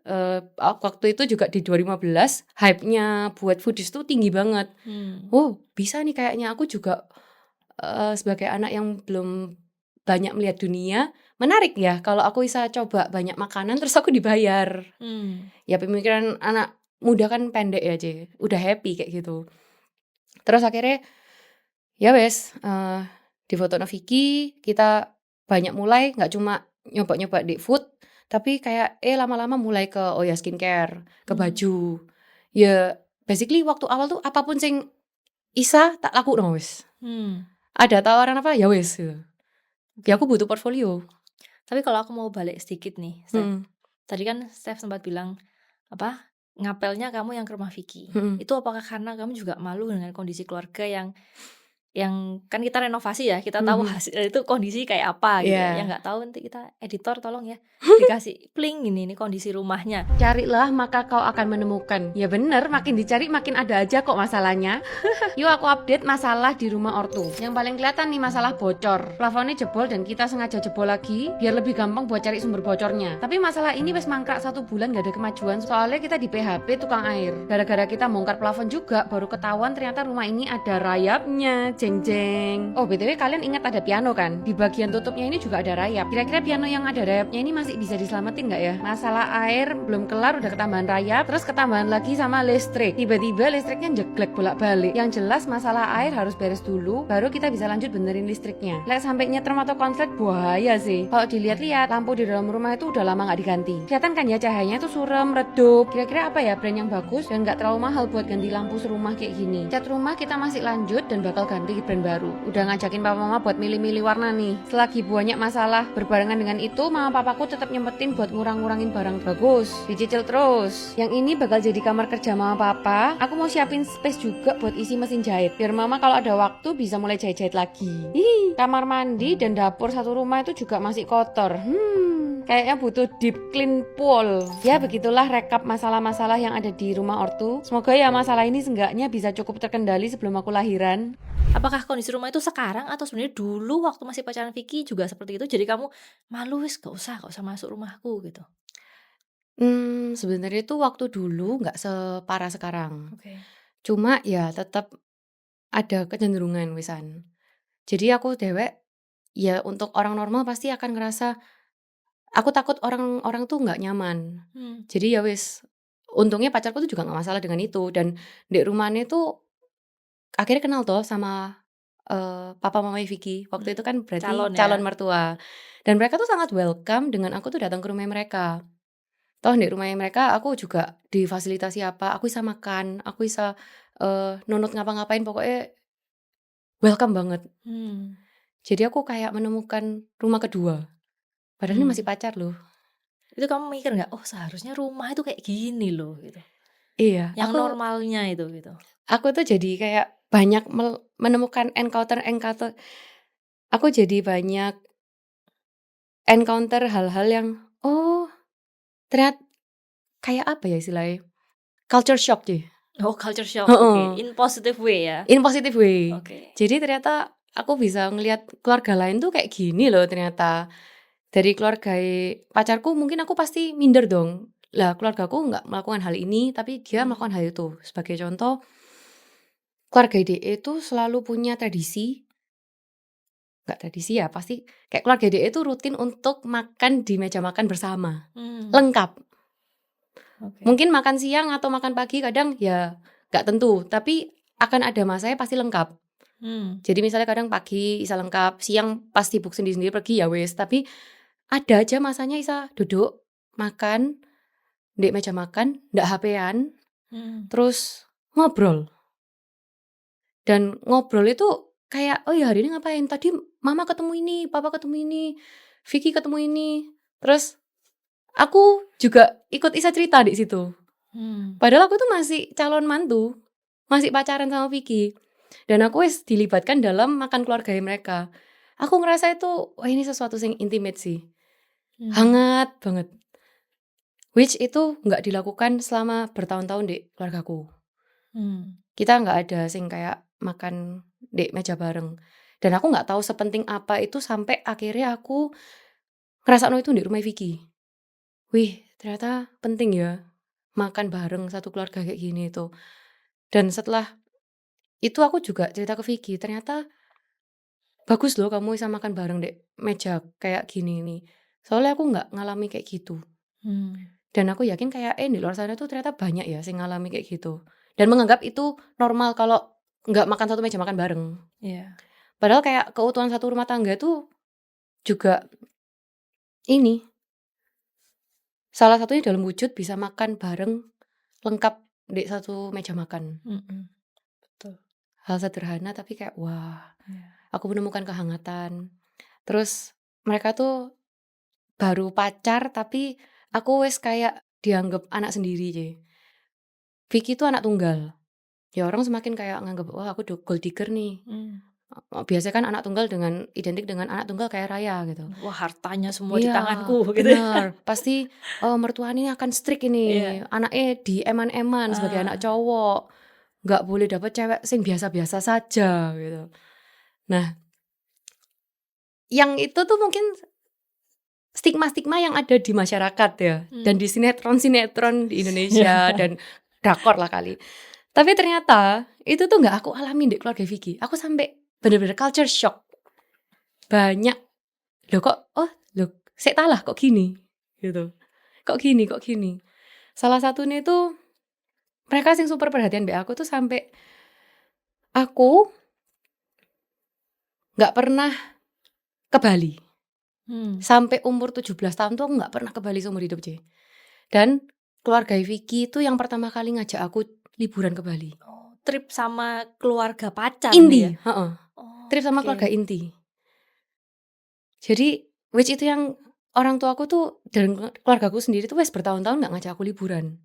waktu itu juga di 2015 hype-nya buat foodies tuh tinggi banget. Oh, bisa nih kayaknya aku juga sebagai anak yang belum banyak melihat dunia, menarik ya kalau aku bisa coba banyak makanan terus aku dibayar. Ya pemikiran anak muda kan pendek ya, Ci. Udah happy kayak gitu. Terus akhirnya ya wes, di foto Vicky kita banyak mulai, nggak cuma nyoba-nyoba di food, tapi kayak lama-lama mulai ke skincare, ke baju. Ya basically waktu awal tuh apapun sing isa tak laku dong wes. Ada tawaran apa ya wes. Ya aku butuh portfolio. Tapi kalau aku mau balik sedikit nih, Steph. Tadi kan Steph sempat bilang apa? Ngapelnya kamu yang ke rumah Vicky. Itu apakah karena kamu juga malu dengan kondisi keluarga yang kan kita renovasi ya, kita tahu hasil itu kondisi kayak apa gitu ya. Yang nggak tahu nanti kita editor tolong ya dikasih pling ini kondisi rumahnya. Carilah maka kau akan menemukan. Ya bener, makin dicari makin ada aja kok masalahnya. Yuk aku update masalah di rumah ortu. Yang paling kelihatan nih masalah bocor. Plafonnya jebol dan kita sengaja jebol lagi biar lebih gampang buat cari sumber bocornya. Tapi masalah ini wes mangkrak 1 bulan gak ada kemajuan. Soalnya kita di PHP tukang air. Gara-gara kita bongkar plafon juga baru ketahuan ternyata rumah ini ada rayapnya. Jeng-jeng. Oh BTW kalian ingat ada piano kan? Di bagian tutupnya ini juga ada rayap. Kira-kira piano yang ada rayapnya ini masih bisa diselamatin gak ya? Masalah air belum kelar udah ketambahan rayap, terus ketambahan lagi sama listrik. Tiba-tiba listriknya jeglek bolak-balik. Yang jelas masalah air harus beres dulu, baru kita bisa lanjut benerin listriknya. Lek sampai nyetrum atau konslet bahaya sih. Kalau dilihat-lihat lampu di dalam rumah itu udah lama gak diganti. Kelihatan kan ya cahayanya itu surem, redup. Kira-kira apa ya brand yang bagus dan gak terlalu mahal buat ganti lampu serumah kayak gini? Cat rumah kita masih lanjut dan bakal ganti brand baru. Udah ngajakin papa mama buat milih-milih warna nih. Selagi banyak masalah berbarengan dengan itu, mama papaku tetap nyempetin buat ngurang-ngurangin barang bagus. Dicicil terus. Yang ini bakal jadi kamar kerja mama papa. Aku mau siapin space juga buat isi mesin jahit. Biar mama kalau ada waktu bisa mulai jahit-jahit lagi. Kamar mandi dan dapur satu rumah itu juga masih kotor. Kayaknya butuh deep clean pool. Ya begitulah rekap masalah-masalah yang ada di rumah ortu. Semoga ya masalah ini seenggaknya bisa cukup terkendali sebelum aku lahiran. Apakah kondisi rumah itu sekarang atau sebenarnya dulu waktu masih pacaran Vicky juga seperti itu? Jadi kamu malu wis gak usah masuk rumahku gitu. Sebenarnya itu waktu dulu nggak separah sekarang. Oke. Cuma ya tetap ada kecenderungan wisan. Jadi aku dewek ya untuk orang normal pasti akan ngerasa aku takut orang tuh nggak nyaman. Jadi ya wis untungnya pacarku tuh juga nggak masalah dengan itu dan di rumahnya tuh akhirnya kenal toh sama papa mama Vicky. Waktu itu kan berarti Calon ya? calon mertua. Dan mereka tuh sangat welcome dengan aku tuh datang ke rumah mereka. Toh di rumah mereka aku juga difasilitasi apa, aku bisa makan, aku bisa, nunut ngapa-ngapain pokoknya welcome banget. Hmm. Jadi aku kayak menemukan rumah kedua, padahal ini masih pacar loh. Itu kamu mikir nggak, oh seharusnya rumah itu kayak gini loh gitu. Iya, Yang normalnya itu gitu. aku tuh jadi kayak banyak menemukan encounter. Aku jadi banyak encounter hal-hal yang, oh ternyata kayak apa ya istilahnya, culture shock sih. Oh culture shock, oke. Heeh, In positive way ya. in positive way. Oke. Jadi ternyata aku bisa ngelihat keluarga lain tuh kayak gini loh ternyata. Dari keluarga pacarku mungkin aku pasti minder dong. Lah keluargaku nggak melakukan hal ini, tapi dia melakukan hal itu. Sebagai contoh, keluarga DE itu selalu punya tradisi, nggak tradisi ya, pasti kayak keluarga DE itu rutin untuk makan di meja makan bersama. Lengkap. Oke. Mungkin makan siang atau makan pagi kadang ya nggak tentu, tapi akan ada masanya pasti lengkap. Jadi misalnya kadang pagi bisa lengkap, siang pas sibuk sendiri-sendiri pergi ya wes, tapi ada aja masanya bisa duduk, makan, di meja makan, ndak HP-an, terus ngobrol. Dan ngobrol itu kayak, oh ya hari ini ngapain? Tadi mama ketemu ini, papa ketemu ini, Vicky ketemu ini. Terus aku juga ikut Isa cerita di situ. Padahal aku tuh masih calon mantu, masih pacaran sama Vicky. Dan aku wis dilibatkan dalam makan keluarga mereka. Aku ngerasa itu, wah ini sesuatu yang intimate sih. Hangat banget. Which itu nggak dilakukan selama bertahun-tahun di keluargaku. Kita nggak ada sing kayak makan di meja bareng. Dan aku nggak tahu sepenting apa itu sampai akhirnya aku ngerasa itu di rumah Vicky. Wih, ternyata penting ya makan bareng satu keluarga kayak gini itu. Dan setelah itu aku juga cerita ke Vicky, ternyata bagus loh kamu bisa makan bareng di meja kayak gini nih. Soalnya aku nggak ngalami kayak gitu. Dan aku yakin kayak di luar sana tuh ternyata banyak ya sing ngalami kayak gitu. Dan menganggap itu normal kalau nggak makan satu meja makan bareng. Iya. Padahal kayak keutuhan satu rumah tangga itu juga ini salah satunya dalam wujud bisa makan bareng lengkap di satu meja makan. Betul. Hal sederhana tapi kayak wah, Iya. aku menemukan kehangatan. Terus mereka tuh baru pacar tapi aku wes kayak dianggap anak sendiri je. Vicky tuh anak tunggal. Ya orang semakin kayak nganggap wah aku gold digger nih. Biasanya kan anak tunggal identik dengan anak tunggal kayak raya gitu. Wah hartanya semua di Iya, tanganku gitu. benar. Pasti mertua ini akan strict ini. Iya. Anaknya eman sebagai anak cowok. Nggak boleh dapet cewek sing biasa-biasa saja gitu. Nah, yang itu tuh mungkin stigma-stigma yang ada di masyarakat ya. Dan di sinetron-sinetron di Indonesia dan drakor lah kali. Tapi ternyata itu tuh nggak aku alami di keluarga Vicky. Aku sampai bener-bener culture shock. Banyak. Saya talah kok gini gitu. Kok gini. Salah satunya itu mereka sing super perhatian mbak aku tuh sampai aku nggak pernah ke Bali. Sampai umur 17 tahun tuh aku nggak pernah ke Bali seumur hidup J. Dan keluarga Vicky itu yang pertama kali ngajak aku liburan ke Bali. Trip sama keluarga pacar Inti, nih ya? Trip sama keluarga inti. Jadi which itu yang orang tua aku tuh dan keluargaku sendiri tuh wes bertahun-tahun nggak ngajak aku liburan.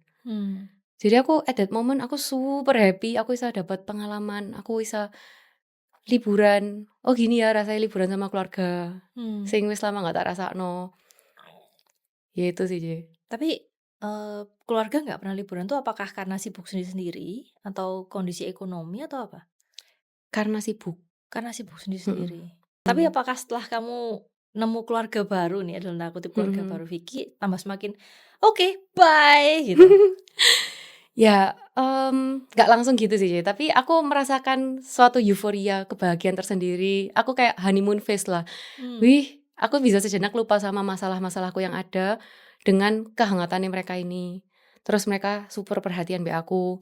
Jadi aku at that moment aku super happy, aku bisa dapat pengalaman, aku bisa liburan. Oh gini ya rasanya liburan sama keluarga. Sing wis lama nggak tak rasakno. Ya itu sih J. Tapi keluarga nggak pernah liburan tuh apakah karena sibuk sendiri-sendiri atau kondisi ekonomi atau apa? Karena sibuk. Karena sibuk sendiri-sendiri. Tapi apakah setelah kamu nemu keluarga baru nih, dalam tanda kutip keluarga baru Vicky, tambah semakin oke, bye gitu? Ya, nggak langsung gitu sih, tapi aku merasakan suatu euforia, kebahagiaan tersendiri. Aku kayak honeymoon phase lah. Wih, aku bisa sejenak lupa sama masalah-masalahku yang ada dengan kehangatannya mereka ini. Terus mereka super perhatian be aku.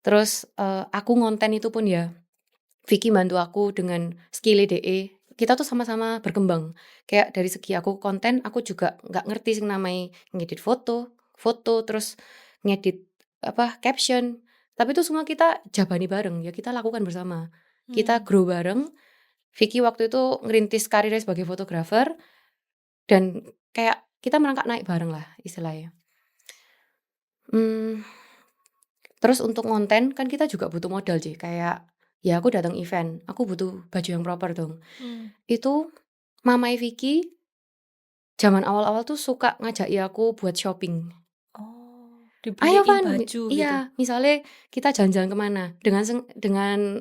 Terus aku ngonten itu pun ya, Vicky bantu aku dengan skill DE. Kita tuh sama-sama berkembang. Kayak dari segi aku konten, aku juga nggak ngerti sih namanya ngedit foto, foto, terus ngedit caption. Tapi itu semua kita jabani bareng, ya kita lakukan bersama. Kita grow bareng. Vicky waktu itu ngerintis karirnya sebagai fotografer dan kayak kita merangkak naik bareng lah istilahnya. Terus untuk konten kan kita juga butuh modal sih, kayak ya aku datang event, aku butuh baju yang proper dong. Itu mamai Vicky zaman awal-awal tuh suka ngajaki aku buat shopping. Ayo Dibeliin Van, baju gitu. iya misalnya kita jalan-jalan kemana dengan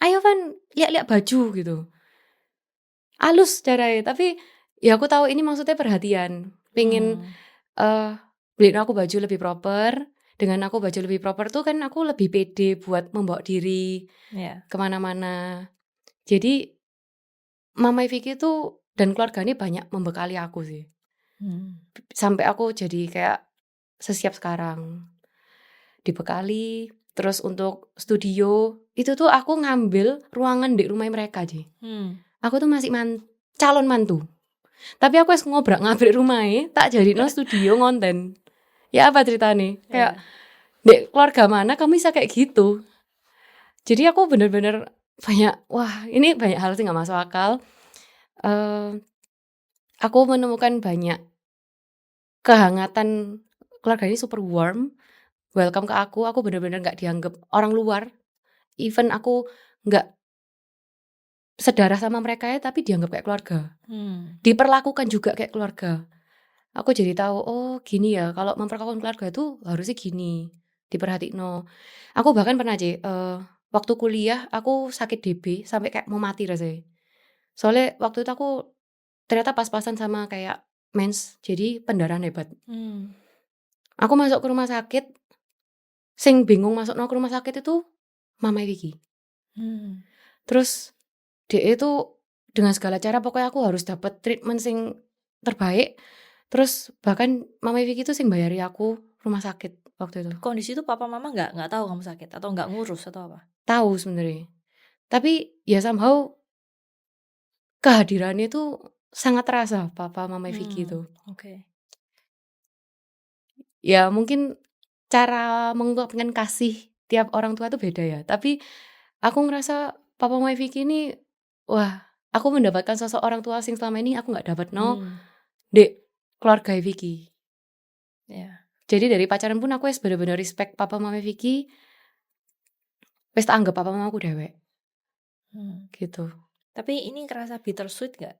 ayo Van lihat-lihat baju gitu. Halus caranya, tapi ya aku tahu ini maksudnya perhatian. Pengen beliin aku baju lebih proper. Dengan aku baju lebih proper tuh kan aku lebih pede buat membawa diri kemana-mana. Jadi Mamai Vicky tuh dan keluarganya banyak membekali aku sih. Sampai aku jadi kayak sesiap sekarang. Dibekali. Terus untuk studio itu tuh aku ngambil ruangan di rumah mereka sih. Aku tuh masih calon mantu. Tapi aku harus ngobrak-ngabrik rumahnya, tak jadi no studio ngonten. Ya apa ceritanya? Kayak di keluarga mana kamu bisa kayak gitu? Jadi aku bener-bener wah ini banyak hal sih gak masuk akal. Aku menemukan banyak kehangatan, keluarga ini super warm, welcome ke aku bener-bener gak dianggap orang luar. Even aku gak sedarah sama mereka ya, tapi dianggap kayak keluarga. Diperlakukan juga kayak keluarga. Aku jadi tahu, oh gini ya, kalau memperlakukan keluarga itu harusnya gini, diperhatiin. Aku bahkan pernah aja, waktu kuliah aku sakit DB sampai kayak mau mati rasanya. Soalnya waktu itu aku ternyata pas-pasan sama kayak mens, jadi pendarahan hebat. Aku masuk ke rumah sakit, sing bingung masuk ke rumah sakit itu Mamai Vicky. Terus dia itu dengan segala cara pokoknya aku harus dapat treatment sing terbaik. Terus bahkan Mamai Vicky itu sing bayari aku rumah sakit waktu itu. Kondisi itu papa mama nggak tahu kamu sakit atau nggak ngurus atau apa? Tahu sebenarnya. Tapi ya somehow kehadirannya itu sangat terasa papa Mamai Vicky itu. Ya mungkin cara mengungkapkan kasih tiap orang tua itu beda ya. Tapi aku ngerasa papa Mamai Vicky ini, wah aku mendapatkan sosok orang tua sing selama ini aku gak dapat di keluarga Vicky. Jadi dari pacaran pun aku bener-bener respect papa Mamai Vicky. Wes tak anggap papa mamaku dewek. Gitu. Tapi ini kerasa bittersweet gak?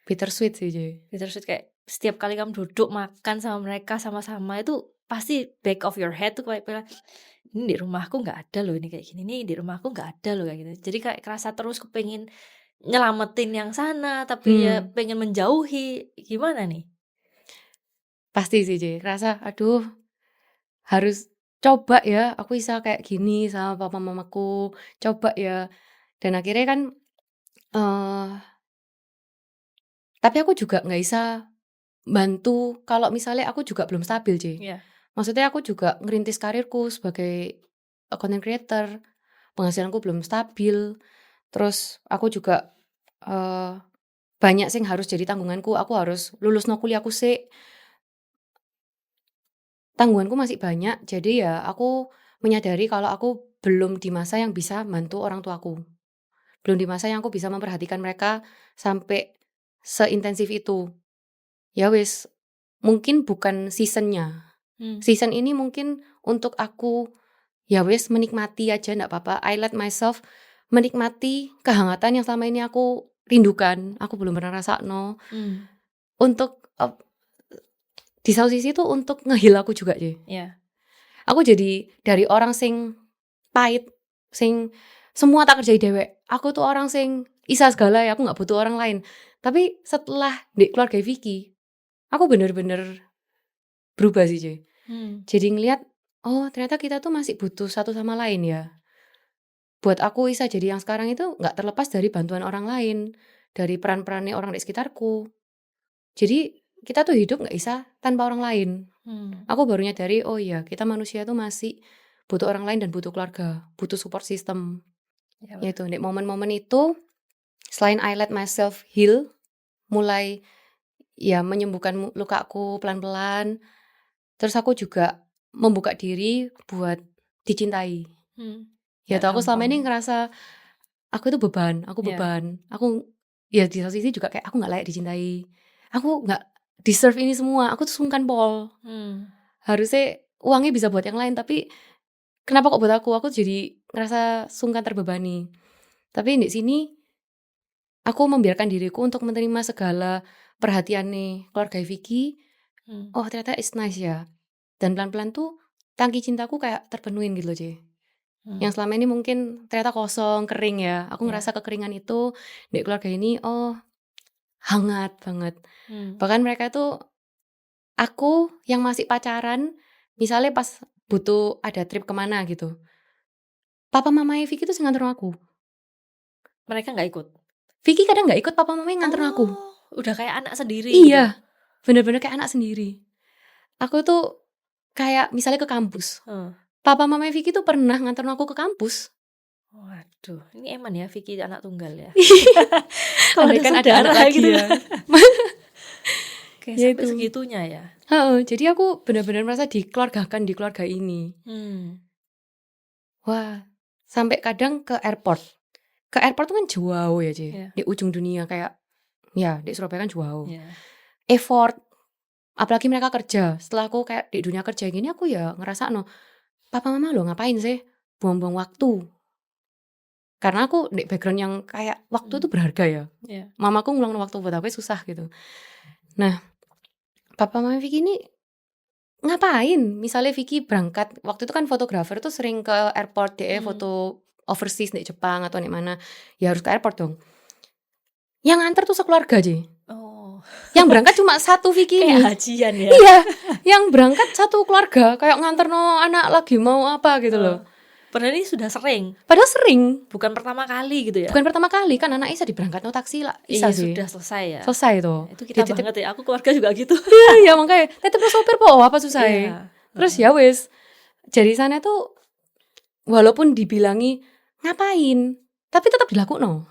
Bittersweet sih Jay. Bittersweet kayak setiap kali kamu duduk makan sama mereka sama-sama itu pasti back of your head tuh kayak bilang, ini di rumahku gak ada loh ini kayak gini, ini di rumahku gak ada loh kayak gitu. Jadi kayak kerasa terus kepengin nyelamatin yang sana tapi ya pengen menjauhi. Gimana nih? Pasti sih Jay, kerasa aduh harus coba ya aku bisa kayak gini sama papa mamaku, coba ya. Dan akhirnya kan tapi aku juga gak bisa bantu kalau misalnya aku juga belum stabil Jay. Maksudnya aku juga ngerintis karirku sebagai content creator, penghasilanku belum stabil. Terus aku juga banyak sih harus jadi tanggunganku. Aku harus lulus no kuliahku sih. Tanggunganku masih banyak. Jadi ya aku menyadari kalau aku belum di masa yang bisa bantu orang tuaku. Belum di masa yang aku bisa memperhatikan mereka sampai seintensif itu. Ya wis, mungkin bukan seasonnya. Season ini mungkin untuk aku ya wis menikmati aja gak apa-apa. I let myself menikmati kehangatan yang selama ini aku rindukan. Aku belum pernah rasa Untuk di satu sisi tuh untuk ngehil aku juga sih. Aku jadi dari orang sing pahit, sing semua tak kerjai dewek. Aku tuh orang sing isa segala ya, aku gak butuh orang lain. Tapi setelah di keluarga Vicky, aku bener-bener berubah sih cuy. Jadi ngeliat, oh ternyata kita tuh masih butuh satu sama lain ya. Buat aku Isa jadi yang sekarang itu gak terlepas dari bantuan orang lain, dari peran-perannya orang di sekitarku. Jadi kita tuh hidup gak bisa tanpa orang lain. Aku baru nyadari, oh iya kita manusia tuh masih butuh orang lain dan butuh keluarga, butuh support system. Yaitu di momen-momen itu, selain I let myself heal, mulai ya menyembuhkan lukaku pelan-pelan, Terus aku juga membuka diri buat dicintai. Ya Nggak aku selama ini gampang. ngerasa aku itu beban, Iya. Aku ya di satu sisi juga kayak aku nggak layak dicintai. Aku nggak deserve ini semua. Aku tuh sungkan pol. Harusnya uangnya bisa buat yang lain, tapi kenapa kok buat aku? Aku jadi ngerasa sungkan terbebani. Tapi di sini aku membiarkan diriku untuk menerima segala perhatian nih keluarga Vicky. Oh ternyata it's nice ya. Dan pelan-pelan tuh tangki cintaku kayak terpenuhin gitu loh, Ci. Yang selama ini mungkin ternyata kosong, kering ya. Aku Iya. ngerasa kekeringan itu di keluarga ini, oh hangat banget. Bahkan mereka tuh, aku yang masih pacaran, misalnya pas butuh ada trip kemana gitu, papa mamanya Vicky tuh sing nganterin aku. Mereka nggak ikut? Vicky kadang nggak ikut, papa mamanya nganterin aku. Udah kayak anak sendiri gitu? Iya, bener-bener kayak anak sendiri. Aku tuh kayak misalnya ke kampus, papa mamanya Vicky tuh pernah nganterin aku ke kampus. Waduh, ini eman ya Vicky anak tunggal ya? Kalau Kalau kan ada saudara anak lagi gitu ya. Kayak Ya sampai itu. segitunya ya? Jadi aku benar-benar merasa dikeluargakan di keluarga ini. Wah, sampai kadang ke airport. Ke airport tuh kan jauh ya, Ci. Iya. Di ujung dunia kayak, ya di Surabaya kan jauh. Iya. Effort, apalagi mereka kerja. Setelah aku kayak di dunia kerja gini, aku ya ngerasa papa mama lo ngapain sih buang-buang waktu. Karena aku di background yang kayak waktu itu berharga ya. Iya. Mamaku ngulang waktu buat aku susah gitu. Nah, papa mama Vicky ini ngapain? Misalnya Vicky berangkat, waktu itu kan fotografer tuh sering ke airport deh, foto overseas di Jepang atau di mana, ya harus ke airport dong. Yang nganter tuh sekeluarga aja. Oh, Yang berangkat cuma satu Vicky ini. kayak hajian ya? Iya, yang berangkat satu keluarga, kayak nganter anak lagi mau apa gitu loh. Padahal ini sudah sering, Padahal sering, bukan pertama kali gitu ya? bukan pertama kali kan anak Isa diberangkat taksi lah, Isa Iya, sih. sudah selesai ya? Selesai tuh. Itu kita Dititip- banget ya, aku keluarga juga gitu. Iya makanya, titip sopir po apa susah Iya. Terus ya wes, jadi sana tuh walaupun dibilangi ngapain, tapi tetap dilakukan.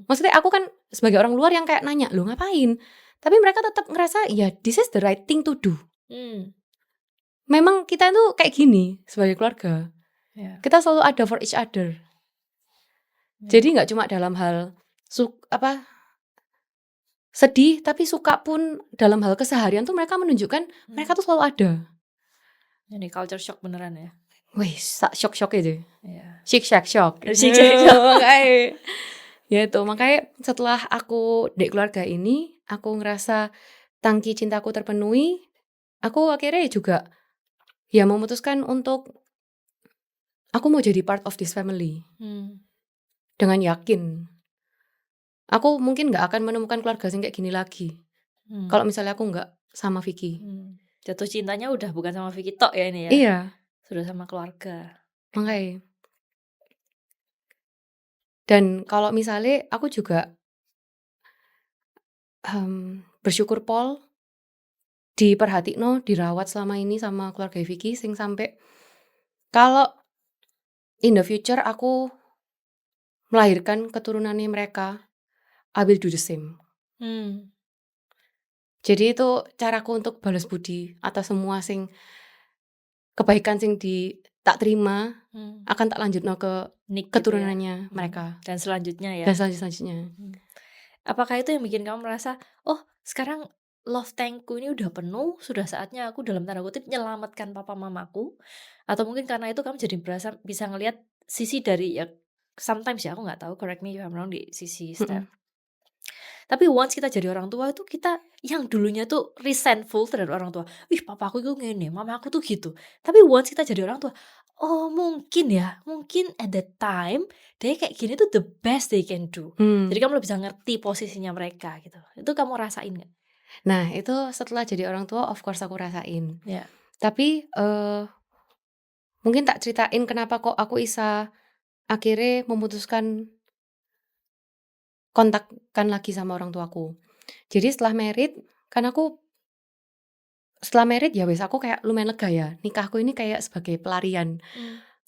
Maksudnya aku kan sebagai orang luar yang kayak nanya, lo ngapain? Tapi mereka tetap ngerasa, ya this is the right thing to do. Memang kita tuh kayak gini sebagai keluarga. Iya. Kita selalu ada for each other. Jadi nggak cuma dalam hal sedih, tapi suka pun dalam hal keseharian tuh mereka menunjukkan mereka tuh selalu ada. Ini culture shock beneran ya? Wih, shock aja. Iya. Shock. Shik shock. Makanya, ya itu makanya setelah aku di keluarga ini, aku ngerasa tangki cintaku terpenuhi. Aku akhirnya juga ya memutuskan untuk aku mau jadi part of this family. Dengan yakin. Aku mungkin gak akan menemukan keluarga yang kayak gini lagi. Kalau misalnya aku gak sama Vicky. Jatuh cintanya udah bukan sama Vicky tok ya ini ya? Iya. Sudah sama keluarga. Makanya. Dan kalau misalnya aku juga bersyukur Paul diperhatikno, dirawat selama ini sama keluarga Vicky sing sampai kalau in the future aku melahirkan keturunannya mereka, I will do the same. Jadi itu caraku untuk balas budi atas semua sing kebaikan sing tak terima akan tak lanjutno ke Nick keturunannya gitu ya? mereka. Dan selanjutnya ya? Dan selanjutnya. Apakah itu yang bikin kamu merasa, oh sekarang love tankku ini udah penuh, sudah saatnya aku dalam tanda kutip nyelamatkan papa mamaku? Atau mungkin karena itu kamu jadi bisa ngelihat sisi dari ya, sometimes ya aku nggak tahu, correct me if I'm wrong, di sisi Steph. Tapi once kita jadi orang tua itu kita yang dulunya tuh resentful terhadap orang tua. Wih papaku itu ngene, mamaku tuh gitu. Tapi once kita jadi orang tua, oh mungkin at that time dia kayak gini tuh the best they can do. Jadi kamu bisa ngerti posisinya mereka gitu. Itu kamu rasain gak? Nah itu setelah jadi orang tua of course aku rasain. Yeah. Tapi mungkin tak ceritain kenapa kok aku bisa akhirnya memutuskan kontakkan lagi sama orang tuaku. Jadi setelah married, kan aku setelah married ya wes aku kayak lumayan lega ya. Nikahku ini kayak sebagai pelarian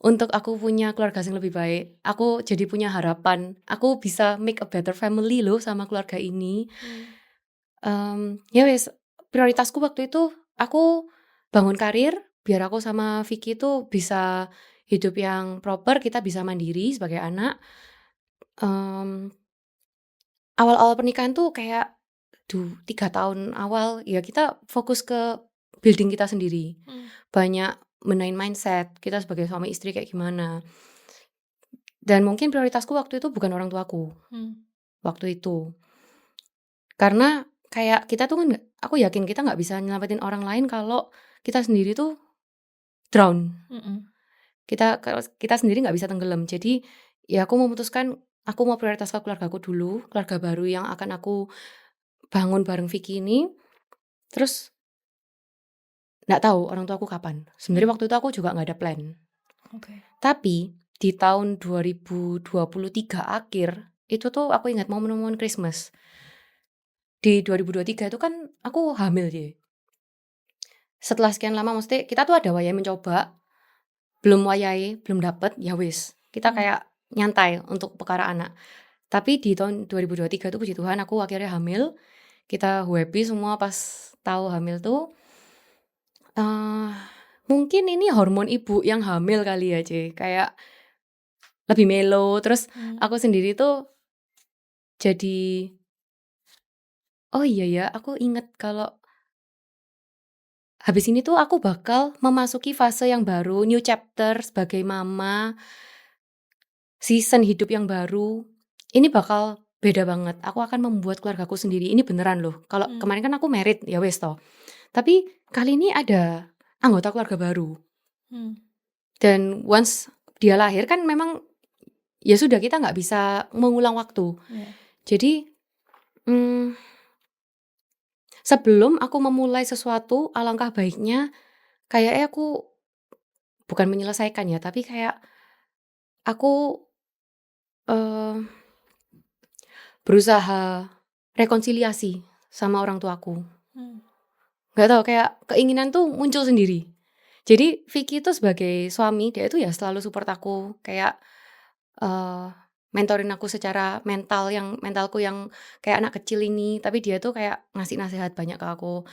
untuk aku punya keluarga yang lebih baik. Aku jadi punya harapan. Aku bisa make a better family loh sama keluarga ini. Ya wes prioritasku waktu itu aku bangun karir biar aku sama Vicky tuh bisa hidup yang proper, kita bisa mandiri sebagai anak. Mmm, awal-awal pernikahan tuh kayak 3 tahun awal ya kita fokus ke building kita sendiri. Banyak benahin mindset kita sebagai suami istri kayak gimana. Dan mungkin prioritasku waktu itu bukan orang tuaku, waktu itu. Karena kayak kita tuh kan aku yakin kita nggak bisa nyelamatin orang lain kalau kita sendiri tuh drown. Kita sendiri nggak bisa tenggelam. Jadi ya aku memutuskan aku mau prioritas ke keluargaku dulu, keluarga baru yang akan aku bangun bareng Vicky ini. Terus nggak tahu orang tuaku kapan. Sebenarnya waktu itu aku juga nggak ada plan. Tapi di tahun 2023 akhir itu tuh aku ingat momen-momen Christmas. Di 2023 itu kan aku hamil ya. Setelah sekian lama maksudnya kita tuh ada wayahe mencoba, belum wayahe, belum dapet, ya wis. Kita kayak nyantai untuk perkara anak. Tapi di tahun 2023 itu puji Tuhan aku akhirnya hamil. Kita happy semua pas tahu hamil tuh. Mungkin ini hormon ibu yang hamil kali ya, Ci. Kayak lebih mellow. Terus aku sendiri tuh jadi oh iya ya, aku inget kalau habis ini tuh aku bakal memasuki fase yang baru, new chapter sebagai mama, season hidup yang baru. Ini bakal beda banget. Aku akan membuat keluargaku sendiri. Ini beneran loh. Kalau kemarin kan aku married, ya wes toh. Tapi kali ini ada anggota keluarga baru. Dan once dia lahir kan memang ya sudah kita nggak bisa mengulang waktu. Jadi sebelum aku memulai sesuatu, alangkah baiknya kayaknya aku bukan menyelesaikan ya, tapi kayak aku berusaha rekonsiliasi sama orang tuaku. Gak tahu kayak keinginan tuh muncul sendiri. Jadi Vicky itu sebagai suami dia itu ya selalu support aku, kayak mentorin aku secara mentalku yang kayak anak kecil ini. Tapi dia tuh kayak ngasih nasihat banyak ke aku.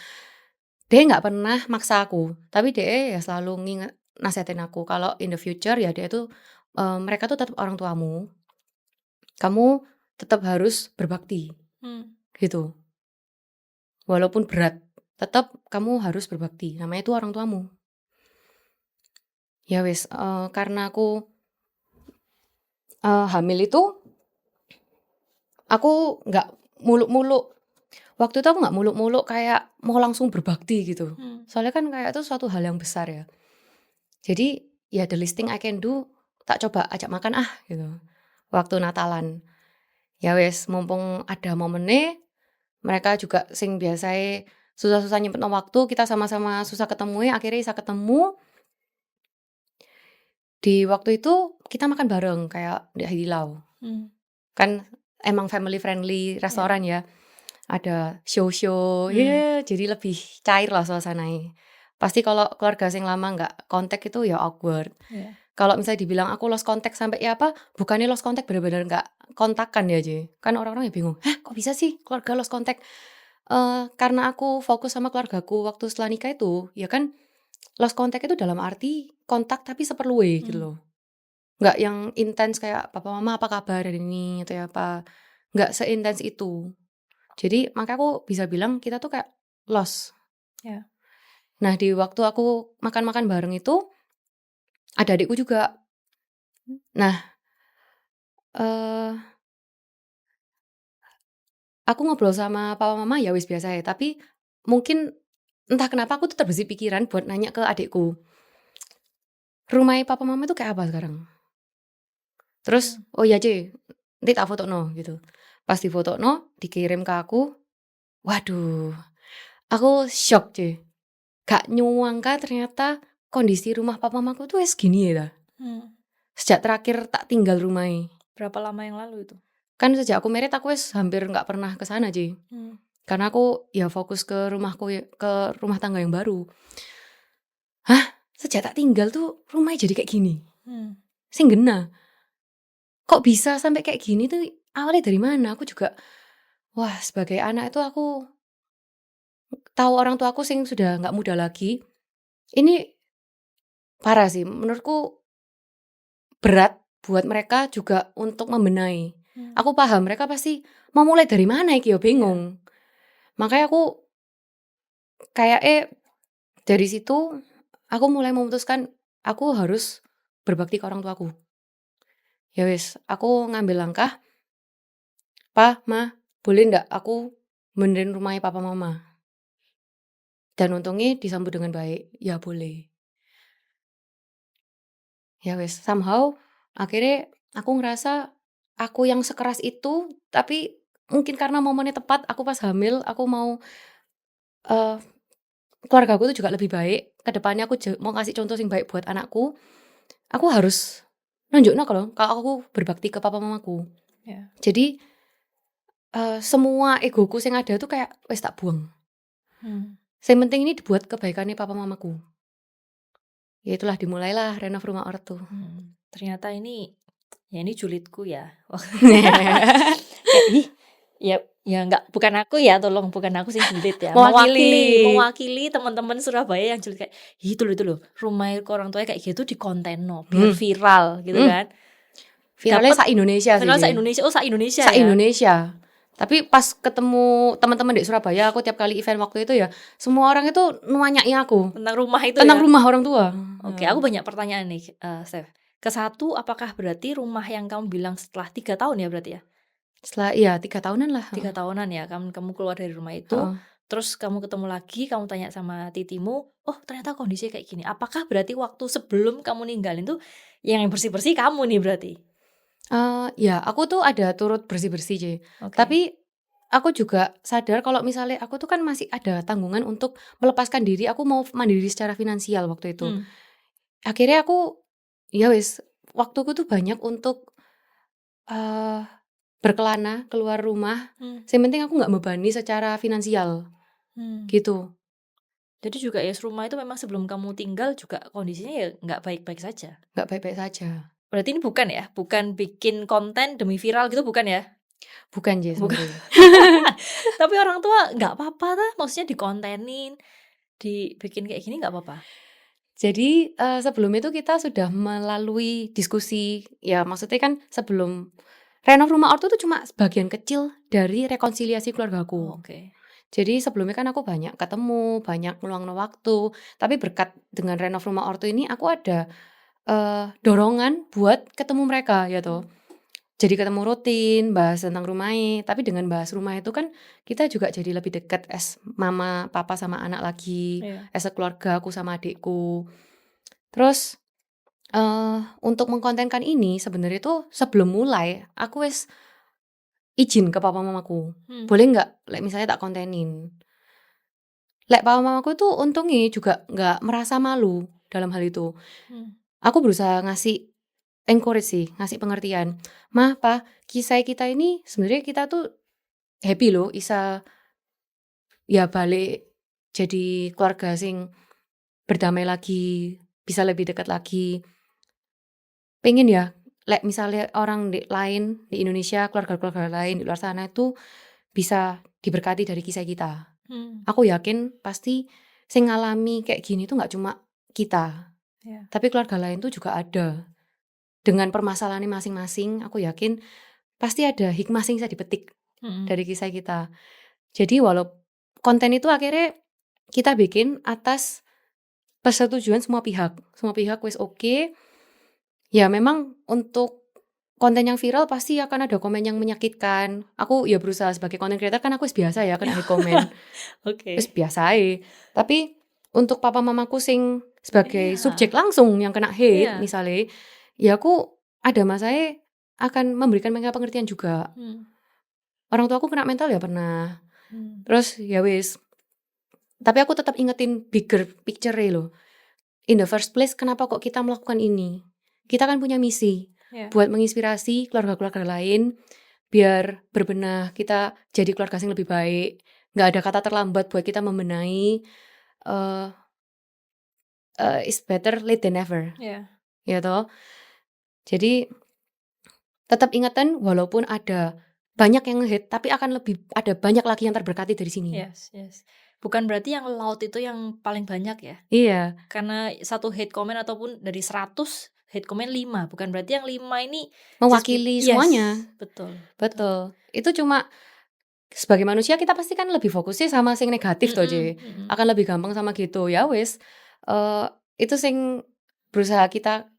Dia nggak pernah maksa aku, tapi dia ya selalu nasihatin aku kalau in the future ya dia tuh mereka tuh tetap orang tuamu. Kamu tetap harus berbakti. Gitu. Walaupun berat, tetap kamu harus berbakti. Namanya itu orang tuamu. Ya wes, karena aku hamil itu aku nggak muluk-muluk. Waktu itu aku nggak muluk-muluk kayak mau langsung berbakti gitu. Soalnya kan kayak itu suatu hal yang besar ya. Jadi ya the least thing I can do, tak coba ajak makan gitu. Waktu Natalan. Ya wes, mumpung ada momennya, mereka juga sing biasanya susah-susah nyimpen waktu, kita sama-sama susah ketemu ya, akhirnya bisa ketemu. Di waktu itu kita makan bareng kayak di Haidilau. Kan emang family friendly restoran ya. Ada show-show, jadi lebih cair lah suasananya. Pasti kalau keluarga sing lama nggak kontak itu ya awkward. Kalau misalnya dibilang aku lost contact sampai ya apa, bukannya lost contact benar-benar nggak kontakan ya aja. Kan orang-orang ya bingung, kok bisa sih keluarga lost contact? Karena aku fokus sama keluargaku waktu setelah nikah itu, ya kan lost contact itu dalam arti kontak tapi seperlunya gitu loh. Nggak yang intens kayak papa mama apa kabar hari ini atau ya apa. Nggak seintens itu. Jadi makanya aku bisa bilang kita tuh kayak lost. Nah di waktu aku makan-makan bareng itu ada adikku juga. Nah aku ngobrol sama papa mama ya wis biasa ya. Tapi mungkin entah kenapa aku tuh terbesit pikiran buat nanya ke adikku. Rumahnya papa mama itu kayak apa sekarang? Terus oh iya C, nanti tak foto no gitu. Pas di foto no dikirim ke aku. Waduh, aku shock C. Gak nyangka ternyata kondisi rumah papa mamaku tuh segini ya. Sejak terakhir tak tinggal rumahnya. Berapa lama yang lalu itu? Kan sejak aku married aku hampir gak pernah kesana Ci. Karena aku ya fokus ke rumahku, ke rumah tangga yang baru. Sejak tak tinggal tuh rumahnya jadi kayak gini. Sing gena. Kok bisa sampai kayak gini tuh awalnya dari mana? Aku juga wah sebagai anak itu aku tahu orang tua aku sing sudah gak muda lagi. Ini parah sih, menurutku berat buat mereka juga untuk membenahi. Aku paham mereka pasti mau mulai dari mana iki yo bingung. Makanya aku kayak dari situ aku mulai memutuskan aku harus berbakti ke orang tuaku. Ya wis, aku ngambil langkah, "Pa, Ma, boleh ndak aku benerin rumahnya papa mama?" Dan untungnya disambut dengan baik. Ya boleh. Ya wis, somehow akhirnya aku ngerasa aku yang sekeras itu, tapi mungkin karena momennya tepat, aku pas hamil, aku mau eee, keluargaku tuh juga lebih baik. Ke depannya aku mau kasih contoh yang baik buat anakku, aku harus nunjukno kalau aku berbakti ke papa mamaku. Ya. Jadi, semua egoku yang ada tuh kayak wis tak buang. Yang penting ini dibuat kebaikannya papa mamaku. Ya itulah dimulailah renov rumah ortu. Ternyata ini julidku ya. Kayak, ih, ya nggak, bukan aku ya, tolong, bukan aku sih julid ya. Mewakili teman-teman Surabaya yang julid kayak, itu loh, rumah orang tuanya kayak gitu di konten biar viral gitu kan. Viralnya Dapet sa-Indonesia sih. viral sa-Indonesia, sa-Indonesia ya. Sa-Indonesia. Tapi pas ketemu teman-teman di Surabaya, aku tiap kali event waktu itu ya, semua orang itu nanyai aku Tentang rumah itu tentang ya. rumah orang tua. Oke, aku banyak pertanyaan nih, Steph. Ke-1, apakah berarti rumah yang kamu bilang setelah 3 tahun ya berarti ya? Setelah 3 tahunan lah. 3 tahunan ya, kamu keluar dari rumah itu, Heeh. terus kamu ketemu lagi, kamu tanya sama titimu, oh ternyata kondisinya kayak gini. Apakah berarti waktu sebelum kamu ninggalin tuh yang bersih-bersih kamu nih berarti? Ya aku tuh ada turut bersih-bersih, Ci. Oke. Tapi aku juga sadar kalau misalnya aku tuh kan masih ada tanggungan untuk melepaskan diri, aku mau mandiri secara finansial waktu itu. Akhirnya aku, ya wis, waktuku tuh banyak untuk berkelana keluar rumah. Yang penting aku nggak membebani secara finansial, gitu. Jadi juga ya rumah itu memang sebelum kamu tinggal juga kondisinya ya nggak baik-baik saja. Nggak baik-baik saja. Berarti ini bukan ya? Bukan bikin konten demi viral gitu, bukan ya? Bukan, Jay, Bukan. sebenarnya. Tapi orang tua nggak apa-apa lah, maksudnya dikontenin, dibikin kayak gini nggak apa-apa? Jadi sebelum itu kita sudah melalui diskusi, ya maksudnya kan sebelum renov rumah ortu itu cuma sebagian kecil dari rekonsiliasi keluargaku. Oke. Jadi sebelumnya kan aku banyak ketemu, banyak meluangkan waktu, tapi berkat dengan renov rumah ortu ini aku ada dorongan buat ketemu mereka ya toh. Jadi ketemu rutin, bahas tentang rumahnya, tapi dengan bahas rumah itu kan kita juga jadi lebih dekat as mama, papa sama anak lagi, as keluarga aku sama adikku. Terus untuk mengkontenkan ini sebenarnya itu sebelum mulai aku wis izin ke papa mamaku. Boleh nggak misalnya tak kontenin. Papa mamaku tuh untungnya juga nggak merasa malu dalam hal itu. Aku berusaha ngasih encourage sih, ngasih pengertian. "Ma, Pa, kisah kita ini sebenarnya kita tuh happy loh bisa ya balik jadi keluarga sing berdamai lagi, bisa lebih dekat lagi. Pengen ya, misalnya orang lain di Indonesia, keluarga-keluarga lain di luar sana itu bisa diberkati dari kisah kita." Aku yakin pasti sing ngalami kayak gini tuh nggak cuma kita, tapi keluarga lain tuh juga ada. Dengan permasalahannya masing-masing, aku yakin pasti ada hikmah yang bisa dipetik dari kisah kita. Jadi walau konten itu akhirnya kita bikin atas persetujuan semua pihak. Semua pihak wis oke. Ya memang untuk konten yang viral pasti akan ada komen yang menyakitkan. Aku ya berusaha sebagai content creator kan aku biasa ya kena hate komen. Wis biasa aja. Tapi untuk papa mamaku sing sebagai subjek langsung yang kena hate misalnya, ya aku ada masanya akan memberikan mereka pengertian juga. Orang tua aku kena mental ya pernah. Terus ya wis. Tapi aku tetap ingetin bigger picture loh. In the first place kenapa kok kita melakukan ini? Kita kan punya misi buat menginspirasi keluarga-keluarga lain biar berbenah, kita jadi keluarga yang lebih baik. Nggak ada kata terlambat buat kita membenahi. It's better late than never. Ya toh. Jadi tetap ingatan walaupun ada banyak yang nge-hate, tapi akan lebih ada banyak lagi yang terberkati dari sini. Yes. Bukan berarti yang loud itu yang paling banyak ya? Iya, Karena satu hate comment ataupun dari 100 hate comment 5, bukan berarti yang 5 ini just mewakili semuanya. betul, betul. Betul. Itu cuma sebagai manusia kita pasti kan lebih fokusnya sama sing negatif toh, Ci. Akan lebih gampang sama gitu. Ya wis, itu sing berusaha kita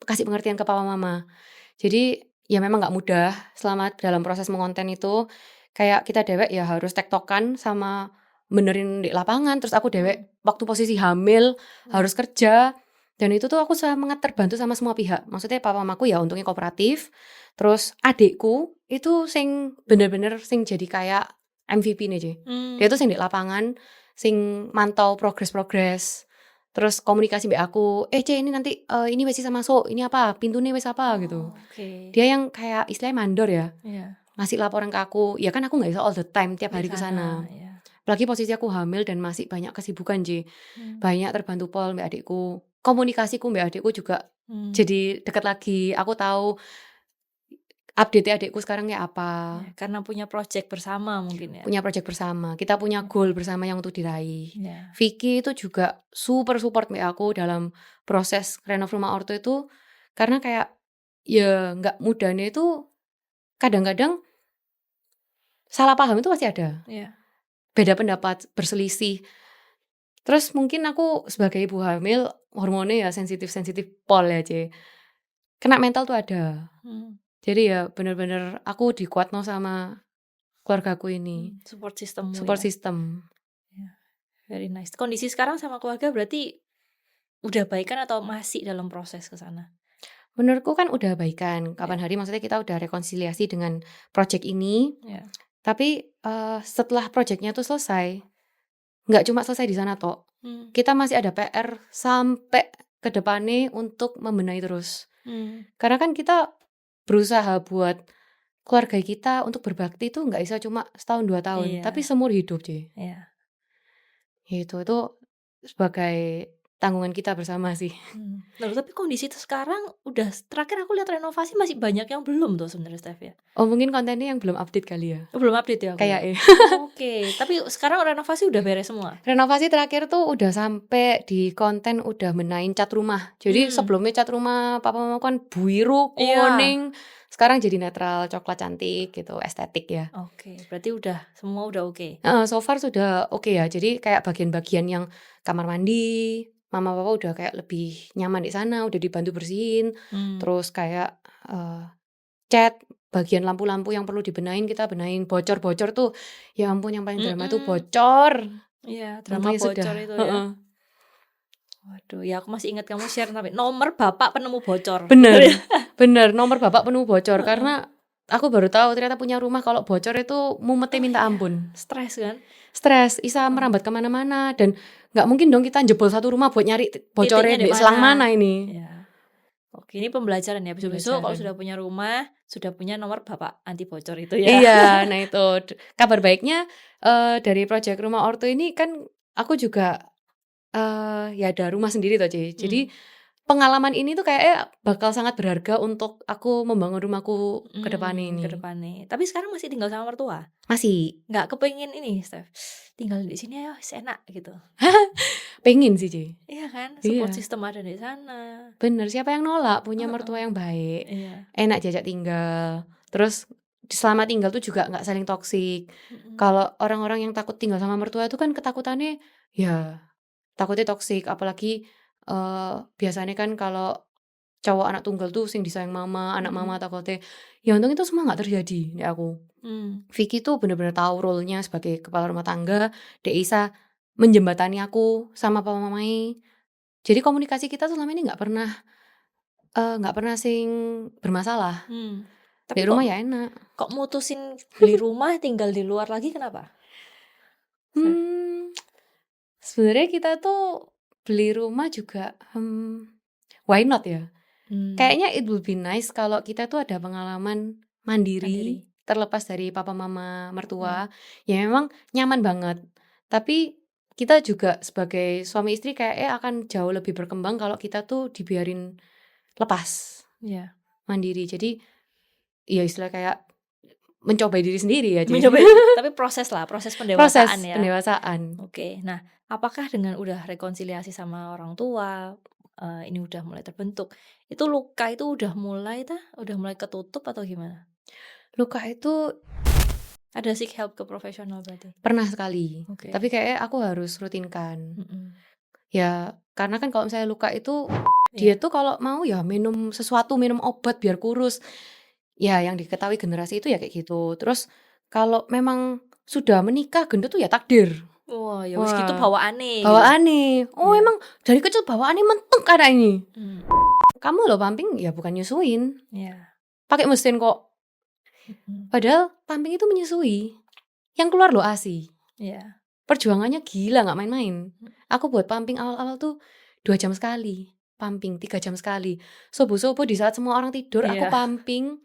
kasih pengertian ke papa mama. Jadi ya memang nggak mudah selama dalam proses mengonten itu. Kayak kita dewek ya harus tektokan sama benerin di lapangan. Terus aku dewek waktu posisi hamil harus kerja. Dan itu tuh aku sangat terbantu sama semua pihak. Maksudnya papa mamaku ya untungnya kooperatif. Terus adikku itu sing bener-bener sing jadi kayak MVP nih, Ci. Dia tuh sing di lapangan, sing mantau progres-progres. Terus komunikasi mbak aku, C ini nanti ini wes bisa masuk, ini apa, pintunya wes apa gitu. Oke. Dia yang kayak istilahnya mandor ya, Iya. ngasih laporan ke aku. Ya kan aku nggak bisa all the time tiap hari Di ke sana. ya. Apalagi posisi aku hamil dan masih banyak kesibukan, Ji. Banyak terbantu pol mbak adikku. Komunikasiku mbak adikku juga jadi deket lagi. Aku tahu update adikku sekarang ya apa. Ya, karena punya project bersama mungkin ya. Punya project bersama. Kita punya goal bersama yang untuk diraih. Ya. Vicky itu juga super support mbak aku dalam proses renov rumah ortu itu. Karena kayak ya nggak mudahnya itu kadang-kadang salah paham itu pasti ada. Iya. Beda pendapat, berselisih. Terus mungkin aku sebagai ibu hamil hormonnya ya sensitif pol ya, C. Kena mental tuh ada. Jadi ya bener-bener aku dikuatno sama keluargaku ini. Support system. Support system. Ya. Very nice. Kondisi sekarang sama keluarga berarti udah baikan atau masih dalam proses ke sana? Menurutku kan udah baikan. Kapan hari maksudnya kita udah rekonsiliasi dengan project ini. Ya. Tapi setelah projectnya tuh selesai, nggak cuma selesai di sana toh. Kita masih ada PR sampai ke depannya untuk membenahi terus. Karena kan kita berusaha buat keluarga kita untuk berbakti itu nggak bisa cuma setahun 2 tahun, tapi seumur hidup, Ci. Iya. Itu sebagai tanggungan kita bersama sih. Lalu tapi kondisi itu sekarang udah terakhir aku lihat renovasi masih banyak yang belum tuh sebenarnya, Steph ya. Oh mungkin kontennya yang belum update kali ya. Belum update ya. Kayak Oke, tapi sekarang renovasi udah beres semua. Renovasi terakhir tuh udah sampai di konten udah benahin cat rumah. Jadi sebelumnya cat rumah papa mama kan biru, kuning. Sekarang jadi netral, coklat cantik gitu, estetik ya. Oke, berarti udah semua udah oke. So far sudah oke ya. Jadi kayak bagian-bagian yang kamar mandi, mama papa udah kayak lebih nyaman di sana, udah dibantu bersihin. Terus kayak cat, bagian lampu-lampu yang perlu dibenahin kita benahin. Bocor-bocor tuh, ya ampun yang paling drama tuh bocor. Iya, drama Untungnya bocor sudah. itu ya. Waduh, ya aku masih ingat kamu share sampai nomor bapak penemu bocor. Bener, nomor bapak penemu bocor. Karena aku baru tahu ternyata punya rumah kalau bocor itu mumetnya minta ampun. Stres kan? Stres, bisa merambat kemana-mana. Dan gak mungkin dong kita jebol satu rumah buat nyari bocornya di selang mana ini. Ya. Oke, ini pembelajaran ya. Besok-besok kalau sudah punya rumah, sudah punya nomor bapak anti bocor itu ya. Iya, nah itu. Kabar baiknya dari proyek rumah ortu ini kan aku juga ya ada rumah sendiri toh, Ci. Jadi pengalaman ini tuh kayaknya bakal sangat berharga untuk aku membangun rumahku ke depan ini. Tapi sekarang masih tinggal sama mertua? Masih. Nggak kepengen ini, Steph, tinggal di sini ya enak gitu. Pengen sih, Ci. Iya kan, support system ada di sana. Bener, siapa yang nolak punya mertua yang baik. Iya. Enak diajak tinggal. Terus selama tinggal tuh juga gak saling toksik. Kalau orang-orang yang takut tinggal sama mertua itu kan ketakutannya ya takutnya toksik. Apalagi biasanya kan kalau cowok anak tunggal tuh sing disayang mama, anak mama takutnya. Ya untung itu semua gak terjadi di aku. Vicky tuh bener-bener tahu role-nya sebagai kepala rumah tangga. Dia bisa menjembatani aku sama papa mamai. Jadi komunikasi kita selama ini gak pernah sing bermasalah. Tapi di rumah ya enak. Kok mutusin beli rumah tinggal di luar lagi kenapa? Sebenarnya kita tuh beli rumah juga why not ya? Kayaknya it will be nice kalau kita tuh ada pengalaman mandiri. Terlepas dari papa mama mertua. Ya memang nyaman banget. Tapi kita juga sebagai suami istri kayaknya akan jauh lebih berkembang kalau kita tuh dibiarin lepas. Mandiri. Jadi ya istilah kayak mencobai diri sendiri ya, Ci. Mencoba tapi proses Proses pendewasaan ya. pendewasaan. Oke, nah apakah dengan udah rekonsiliasi sama orang tua, ini udah mulai terbentuk, itu luka itu udah mulai ketutup atau gimana? Luka itu Ada seek help ke profesional berarti? pernah sekali, Oke. tapi kayaknya aku harus rutinkan. Mhm. Ya, karena kan kalau misalnya luka itu, Iya. dia tuh kalau mau ya minum sesuatu, minum obat biar kurus. Ya, yang diketahui generasi itu ya kayak gitu. Terus kalau memang sudah menikah gendut tuh ya takdir. Wah, ya wis gitu Wah, bawaane gitu. bawaane. Oh, Iya. emang dari kecil bawaane mentok ada ini. Hmm, Kamu loh pumping ya bukan nyusuin, iya. pakai mesin kok. Mhm, Padahal pumping itu menyusui. Yang keluar loh ASI. iya. Perjuangannya gila, nggak main-main. Aku buat pumping awal-awal tuh 2 jam sekali, pumping 3 jam sekali. Subuh-subuh di saat semua orang tidur, aku Iya. pumping.